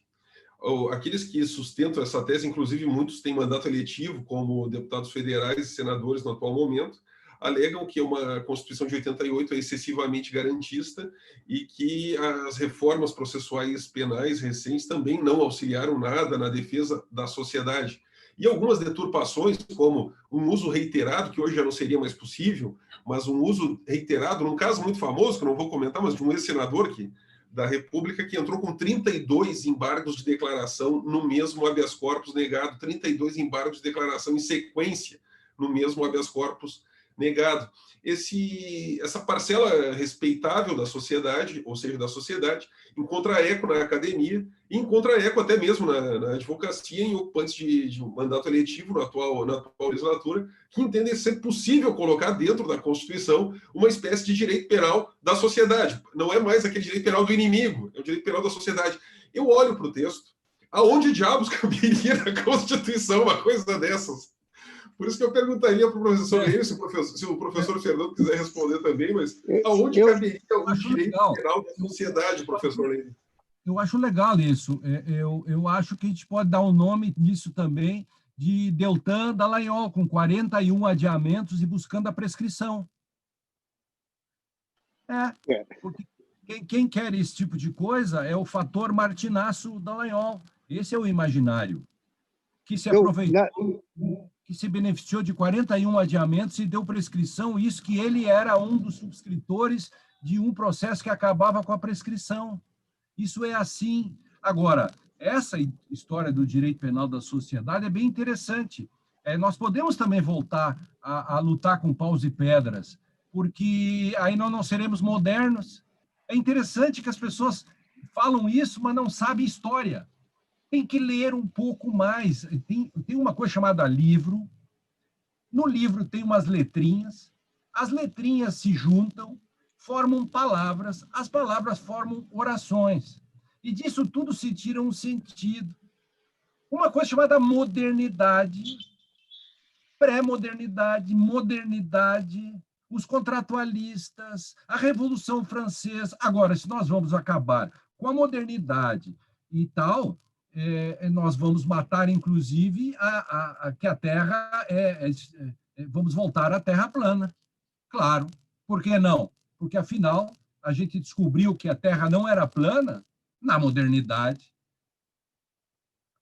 Aqueles que sustentam essa tese, inclusive muitos têm mandato eletivo, como deputados federais e senadores no atual momento, alegam que uma Constituição de 88 é excessivamente garantista e que as reformas processuais penais recentes também não auxiliaram nada na defesa da sociedade. E algumas deturpações, como um uso reiterado, que hoje já não seria mais possível, mas um uso reiterado, num caso muito famoso, que eu não vou comentar, mas de um ex-senador da República que entrou com 32 embargos de declaração no mesmo habeas corpus negado, 32 embargos de declaração em sequência no mesmo habeas corpus negado. Essa parcela respeitável da sociedade, ou seja, da sociedade, encontra eco na academia e encontra eco até mesmo na advocacia, em ocupantes de um mandato eletivo na atual legislatura, que entendem ser possível colocar dentro da Constituição uma espécie de direito penal da sociedade. Não é mais aquele direito penal do inimigo, é o direito penal da sociedade. Eu olho para o texto, aonde diabos caberia na Constituição uma coisa dessas? Por isso que eu perguntaria para o professor Lênin, se o professor Fernando quiser responder também, mas aonde caberia o direito penal da sociedade, professor Lênin? Eu acho legal isso. Eu acho que a gente pode dar o nome disso também de Deltan Dallagnol, com 41 adiamentos e buscando a prescrição. Porque quem quer esse tipo de coisa é o fator Martinaço Dallagnol. Esse é o imaginário, que se aproveitou, que se beneficiou de 41 adiamentos e deu prescrição, isso que ele era um dos subscritores de um processo que acabava com a prescrição. Isso é assim. Agora, essa história do direito penal da sociedade é bem interessante. Nós podemos também voltar a lutar com paus e pedras, porque aí nós não seremos modernos. É interessante que as pessoas falam isso, mas não sabem história. Tem que ler um pouco mais. Tem uma coisa chamada livro. No livro tem umas letrinhas. As letrinhas se juntam, formam palavras. As palavras formam orações. E disso tudo se tira um sentido. Uma coisa chamada modernidade, pré-modernidade, modernidade, os contratualistas, a Revolução Francesa. Agora, se nós vamos acabar com a modernidade e tal, nós vamos matar, inclusive, que a Terra vamos voltar à Terra plana. Claro. Por que não? Porque, afinal, a gente descobriu que a Terra não era plana na modernidade.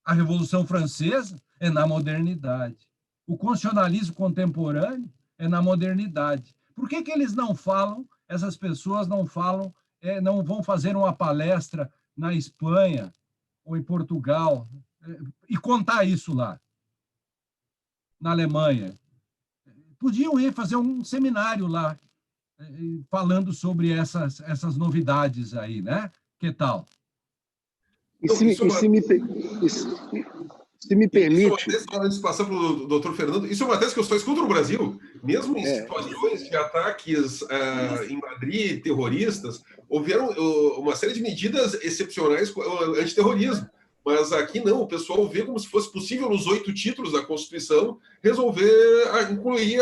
A Revolução Francesa é na modernidade. O constitucionalismo contemporâneo é na modernidade. Por que eles não falam, essas pessoas não falam, não vão fazer uma palestra na Espanha ou em Portugal, e contar isso lá, na Alemanha? Podiam ir fazer um seminário lá, falando sobre essas novidades aí, né? Que tal? Se me permite... Antes de passar para o doutor Fernando, isso é uma tese que eu só escuto no Brasil, mesmo em situações de ataques em Madrid, terroristas, houveram uma série de medidas excepcionais antiterrorismo. Mas aqui não, o pessoal vê como se fosse possível, nos 8 títulos da Constituição, resolver incluir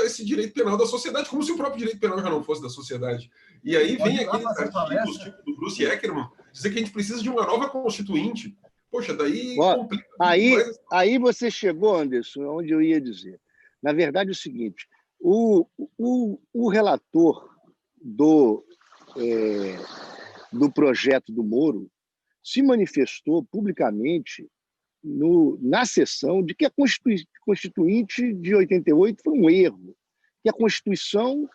esse direito penal da sociedade, como se o próprio direito penal já não fosse da sociedade. E aí vem aqueles artigos, tipo do Bruce Eckermann, dizer que a gente precisa de uma nova constituinte. Poxa, daí complica mais. Aí você chegou, Anderson, onde eu ia dizer. Na verdade, é o seguinte, o relator do projeto do Moro se manifestou publicamente na sessão de que a Constituinte de 88 foi um erro, que a Constituição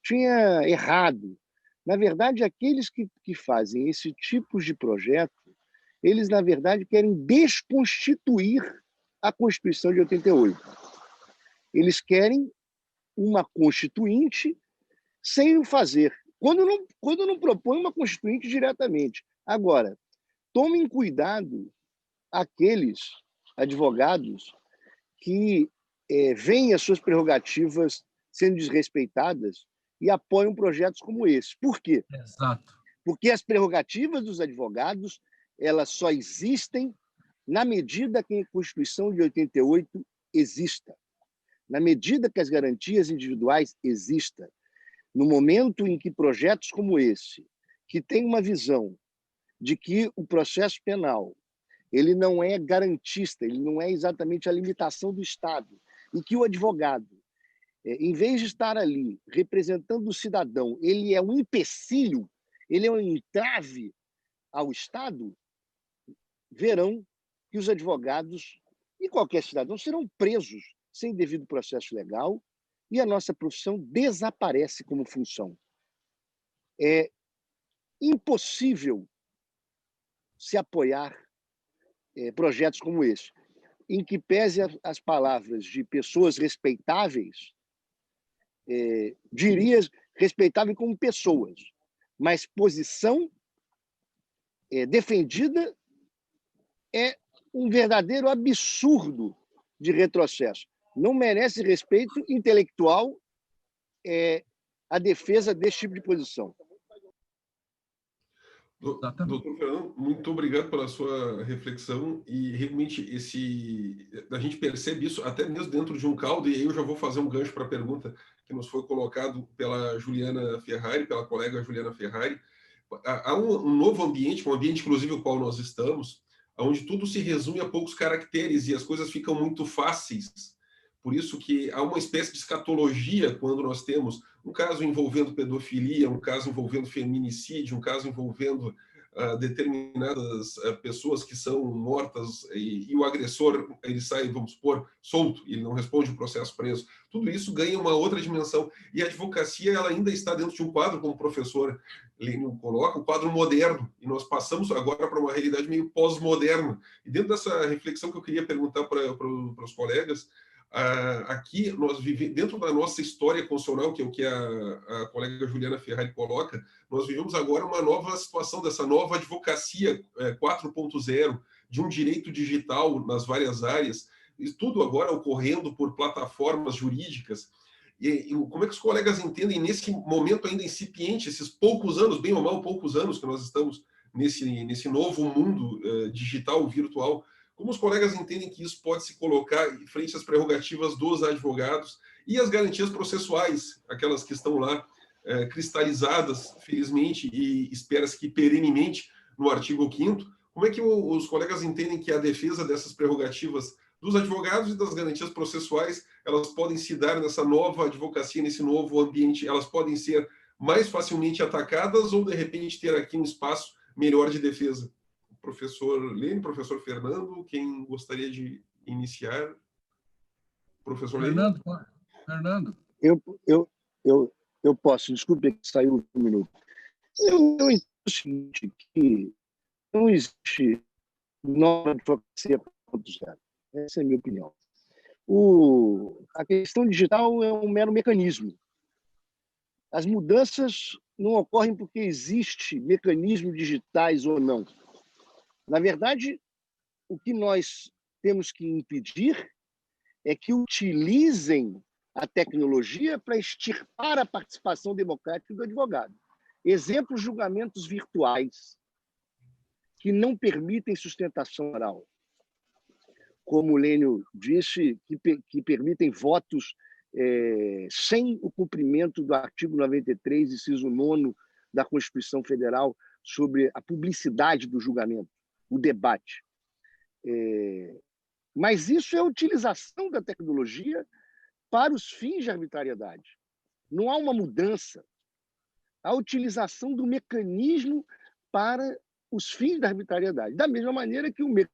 tinha errado. Na verdade, aqueles que fazem esse tipo de projeto, eles, na verdade, querem desconstituir a Constituição de 88. Eles querem uma Constituinte sem o fazer, quando não propõe uma Constituinte diretamente. Agora, tomem cuidado aqueles advogados que veem as suas prerrogativas sendo desrespeitadas e apoiam projetos como esse. Por quê? Exato. Porque as prerrogativas dos advogados elas só existem na medida que a Constituição de 88 exista, na medida que as garantias individuais existam. No momento em que projetos como esse, que tem uma visão de que o processo penal ele não é garantista, ele não é exatamente a limitação do Estado, e que o advogado, em vez de estar ali representando o cidadão, ele é um empecilho, ele é um entrave ao Estado, verão que os advogados e qualquer cidadão serão presos sem devido processo legal e a nossa profissão desaparece como função. É impossível se apoiar projetos como esse, em que pese as palavras de pessoas respeitáveis, diria respeitável como pessoas, mas posição defendida é um verdadeiro absurdo de retrocesso. Não merece respeito intelectual a defesa desse tipo de posição. Doutor Fernando, muito obrigado pela sua reflexão e realmente a gente percebe isso até mesmo dentro de um caldo, e aí eu já vou fazer um gancho para a pergunta que nos foi colocado pela Juliana Ferrari, pela colega Juliana Ferrari. Há um novo ambiente, um ambiente inclusive o qual nós estamos, onde tudo se resume a poucos caracteres e as coisas ficam muito fáceis. Por isso que há uma espécie de escatologia quando nós temos um caso envolvendo pedofilia, um caso envolvendo feminicídio, um caso envolvendo determinadas pessoas que são mortas e o agressor ele sai, vamos supor, solto, ele não responde o processo preso. Tudo isso ganha uma outra dimensão. E a advocacia ela ainda está dentro de um quadro, como o professor Lênio coloca, um quadro moderno. E nós passamos agora para uma realidade meio pós-moderna. E dentro dessa reflexão que eu queria perguntar para os colegas, aqui nós vivemos, dentro da nossa história constitucional, que é o que a colega Juliana Ferrari coloca, nós vivemos agora uma nova situação dessa nova advocacia 4.0, de um direito digital nas várias áreas, e tudo agora ocorrendo por plataformas jurídicas. E como é que os colegas entendem nesse momento ainda incipiente, esses poucos anos, bem ou mal poucos anos que nós estamos nesse novo mundo digital, virtual, como os colegas entendem que isso pode se colocar frente às prerrogativas dos advogados e as garantias processuais, aquelas que estão lá cristalizadas, felizmente, e espera-se que perenemente no artigo 5º, como é que os colegas entendem que a defesa dessas prerrogativas dos advogados e das garantias processuais, elas podem se dar nessa nova advocacia, nesse novo ambiente, elas podem ser mais facilmente atacadas ou, de repente, ter aqui um espaço melhor de defesa? Professor Lênio, professor Fernando, quem gostaria de iniciar? Professor Lênio? Fernando. Eu posso, desculpe que saiu um minuto. Eu entendo o seguinte, que não existe nova advocacia 4.0. Essa é a minha opinião. A questão digital é um mero mecanismo. As mudanças não ocorrem porque existe mecanismos digitais ou não. Na verdade, o que nós temos que impedir é que utilizem a tecnologia para extirpar a participação democrática do advogado. Exemplo, julgamentos virtuais, que não permitem sustentação oral. Como o Lênio disse, que permitem votos sem o cumprimento do artigo 93, inciso 9 da Constituição Federal, sobre a publicidade do julgamento, o debate. Mas isso é a utilização da tecnologia para os fins de arbitrariedade. Não há uma mudança. Há a utilização do mecanismo para os fins da arbitrariedade. Da mesma maneira que o mecanismo.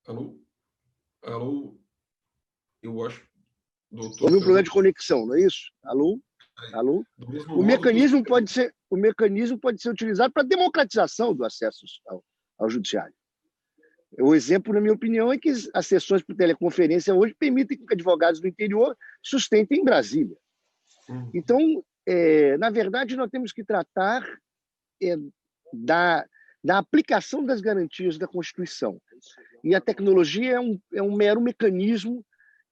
Alô? Alô? Eu acho, doutor... Houve um problema de conexão, não é isso? Alô? Alô? O mecanismo pode ser utilizado para a democratização do acesso ao judiciário. O exemplo, na minha opinião, é que as sessões por teleconferência hoje permitem que advogados do interior sustentem em Brasília. Então, na verdade, nós temos que tratar da aplicação das garantias da Constituição. E a tecnologia é um mero mecanismo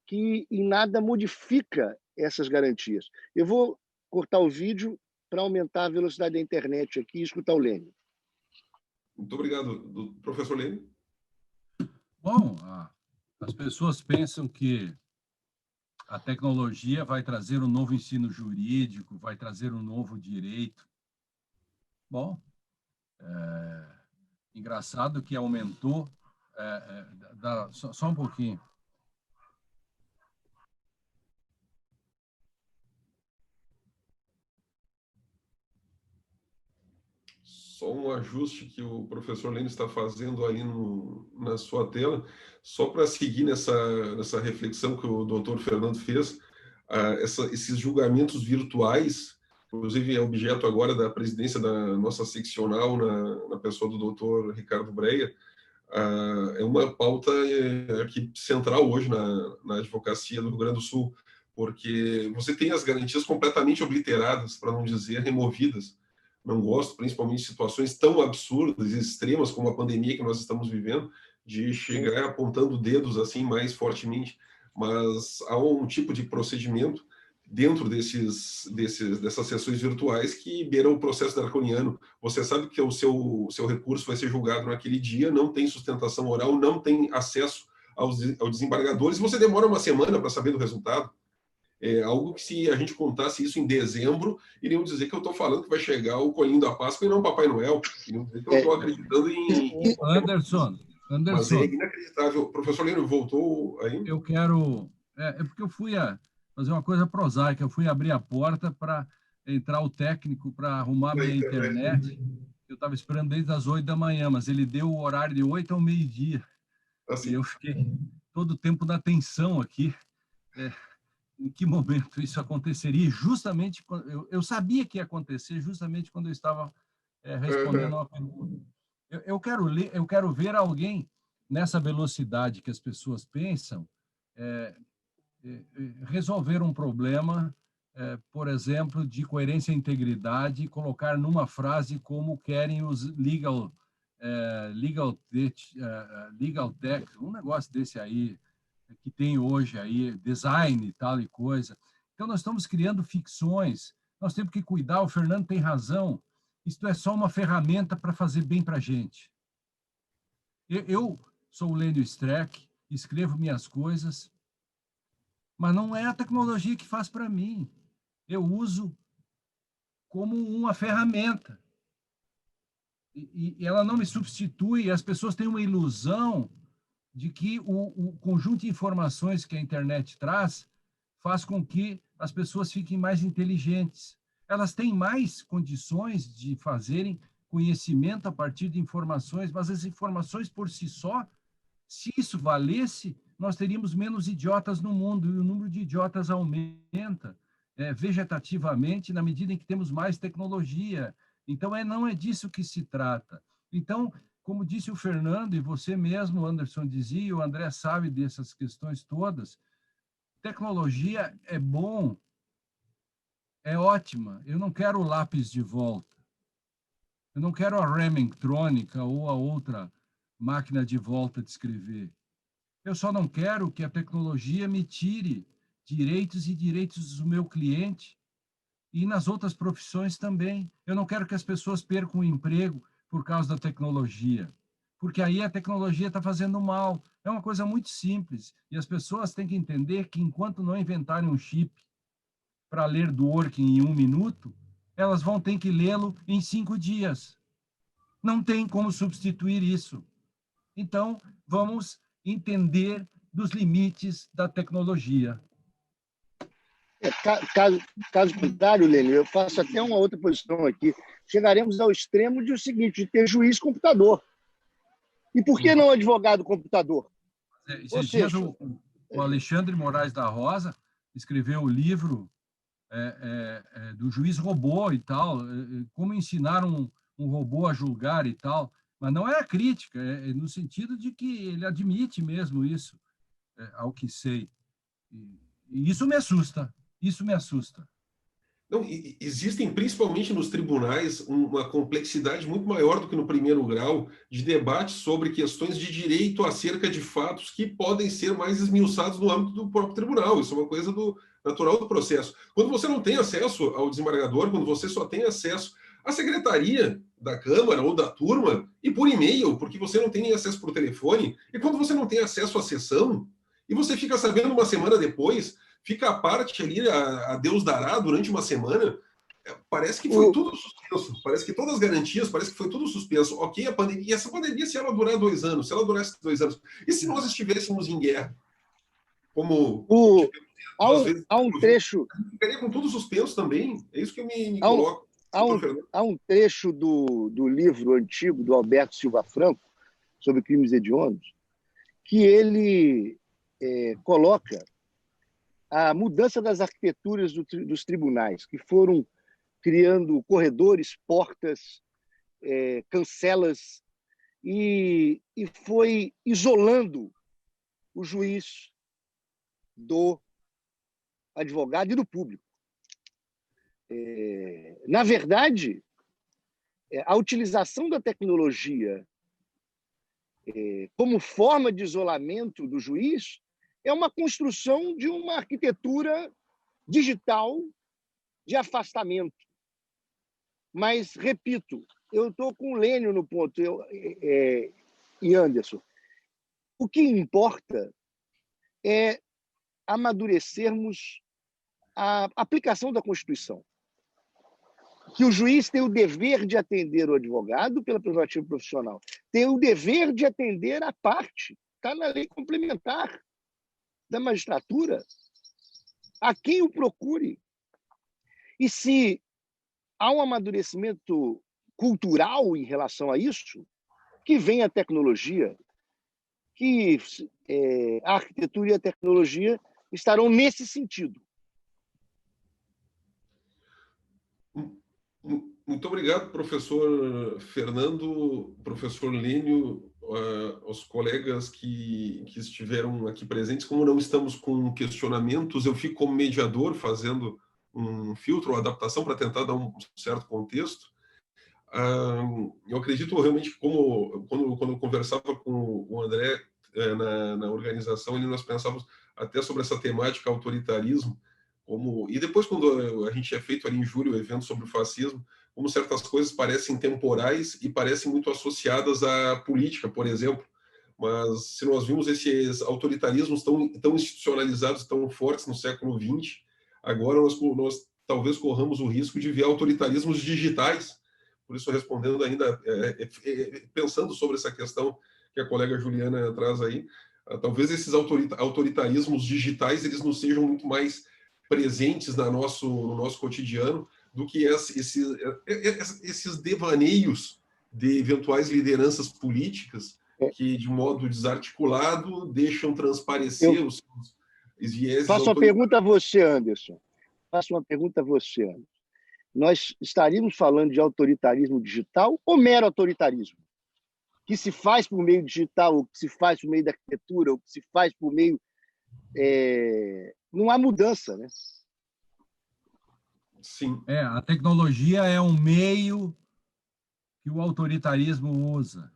que em nada modifica essas garantias. Eu vou cortar o vídeo para aumentar a velocidade da internet aqui e escutar o Lênio. Muito obrigado, professor Lênio. Bom, as pessoas pensam que a tecnologia vai trazer um novo ensino jurídico, vai trazer um novo direito. Bom, engraçado que aumentou... só um pouquinho. Só um ajuste que o professor Lênio está fazendo ali na sua tela, só para seguir nessa reflexão que o doutor Fernando fez, esses julgamentos virtuais, inclusive é objeto agora da presidência da nossa seccional, na pessoa do doutor Ricardo Breia, é uma pauta aqui central hoje na advocacia do Rio Grande do Sul, porque você tem as garantias completamente obliteradas, para não dizer removidas. Não gosto, principalmente de situações tão absurdas e extremas como a pandemia que nós estamos vivendo, de chegar apontando dedos assim mais fortemente, mas há um tipo de procedimento dentro dessas sessões virtuais que beira o processo draconiano. Você sabe que o seu recurso vai ser julgado naquele dia, não tem sustentação oral, não tem acesso aos desembargadores, você demora uma semana para saber do resultado. É algo que, se a gente contasse isso em dezembro, iriam dizer que eu estou falando que vai chegar o coelhinho da Páscoa e não o Papai Noel. Iriam dizer que eu estou acreditando em... Anderson. Mas é inacreditável. Professor Lênio, voltou aí? Eu quero... porque eu fui fazer uma coisa prosaica. Eu fui abrir a porta para entrar o técnico para arrumar minha internet. Eu estava esperando desde as 8 da manhã, mas ele deu o horário de 8 ao meio-dia. Assim. E eu fiquei todo o tempo na tensão aqui. Em que momento isso aconteceria? Justamente quando eu sabia que ia acontecer, justamente quando eu estava respondendo uma pergunta. Eu quero ver alguém nessa velocidade que as pessoas pensam resolver um problema, por exemplo, de coerência e integridade, e colocar numa frase como querem os legal tech, um negócio desse aí, que tem hoje aí, design e tal e coisa. Então, nós estamos criando ficções, nós temos que cuidar, o Fernando tem razão, isto é só uma ferramenta para fazer bem para a gente. Eu sou o Lênio Streck, escrevo minhas coisas, mas não é a tecnologia que faz para mim. Eu uso como uma ferramenta. E ela não me substitui, as pessoas têm uma ilusão de que o conjunto de informações que a internet traz faz com que as pessoas fiquem mais inteligentes. Elas têm mais condições de fazerem conhecimento a partir de informações, mas as informações por si só, se isso valesse, nós teríamos menos idiotas no mundo, e o número de idiotas aumenta vegetativamente na medida em que temos mais tecnologia. Então, não é disso que se trata. Então, como disse o Fernando, e você mesmo, Anderson, dizia, o André sabe dessas questões todas, tecnologia é bom, é ótima. Eu não quero o lápis de volta. Eu não quero a Remingtrônica ou a outra máquina de volta de escrever. Eu só não quero que a tecnologia me tire direitos e direitos do meu cliente. e nas outras profissões também. Eu não quero que as pessoas percam o emprego por causa da tecnologia, porque aí a tecnologia está fazendo mal. É uma coisa muito simples, e as pessoas têm que entender que enquanto não inventarem um chip para ler Dworkin em 1 minuto, elas vão ter que lê-lo em 5 dias. Não tem como substituir isso. Então, vamos entender dos limites da tecnologia. Caso contrário, Lênin, eu faço até uma outra posição aqui. Chegaremos ao extremo de o seguinte, de ter juiz computador. E por que não advogado computador? Esses dias o Alexandre Moraes da Rosa escreveu o livro do juiz robô e tal, como ensinar um robô a julgar e tal, mas não é a crítica, é no sentido de que ele admite mesmo isso, ao que sei. E isso me assusta, isso me assusta. Não, existem, principalmente nos tribunais, uma complexidade muito maior do que no primeiro grau de debate sobre questões de direito acerca de fatos que podem ser mais esmiuçados no âmbito do próprio tribunal. Isso é uma coisa natural do processo. Quando você não tem acesso ao desembargador, quando você só tem acesso à secretaria da Câmara ou da turma e por e-mail, porque você não tem nem acesso por telefone, e quando você não tem acesso à sessão, e você fica sabendo uma semana depois, fica a parte ali, a Deus dará, durante uma semana, parece que foi tudo suspenso, parece que todas as garantias, parece que foi tudo suspenso. Ok, a pandemia, e essa pandemia, se ela durar 2 anos, se ela durasse 2 anos, e se nós estivéssemos em guerra? Como há um trecho... Ficaria com tudo suspenso também, é isso que eu me coloco. Há um trecho do livro antigo do Alberto Silva Franco, sobre crimes hediondos, que ele coloca a mudança das arquiteturas dos tribunais, que foram criando corredores, portas, cancelas, e foi isolando o juiz do advogado e do público. Na verdade, a utilização da tecnologia como forma de isolamento do juiz é uma construção de uma arquitetura digital de afastamento. Mas, repito, eu estou com o Lênio no ponto, e Anderson. O que importa é amadurecermos a aplicação da Constituição. Que o juiz tem o dever de atender o advogado pela prerrogativa profissional, tem o dever de atender a parte, está na lei complementar da magistratura, a quem o procure. E se há um amadurecimento cultural em relação a isso, que vem a tecnologia, que a arquitetura e a tecnologia estarão nesse sentido. Muito obrigado, professor Fernando, professor Lênio, aos colegas que estiveram aqui presentes. Como não estamos com questionamentos, eu fico como mediador fazendo um filtro ou adaptação para tentar dar um certo contexto. Eu acredito realmente que quando eu conversava com o André na organização, nós pensávamos até sobre essa temática autoritarismo, e depois quando a gente tinha feito ali em julho o evento sobre o fascismo, como certas coisas parecem temporais e parecem muito associadas à política, por exemplo. Mas se nós vimos esses autoritarismos tão institucionalizados, tão fortes no século XX, agora nós talvez corramos o risco de ver autoritarismos digitais. Por isso, respondendo ainda, pensando sobre essa questão que a colega Juliana traz aí, talvez esses autoritarismos digitais eles não sejam muito mais presentes no nosso cotidiano do que esses devaneios de eventuais lideranças políticas que, de modo desarticulado, deixam transparecer os vieses. Faço uma pergunta a você, Anderson. Nós estaríamos falando de autoritarismo digital ou mero autoritarismo? Que se faz por meio digital, ou que se faz por meio da arquitetura, ou que se faz por meio... Não há mudança, né? Sim. A tecnologia é um meio que o autoritarismo usa.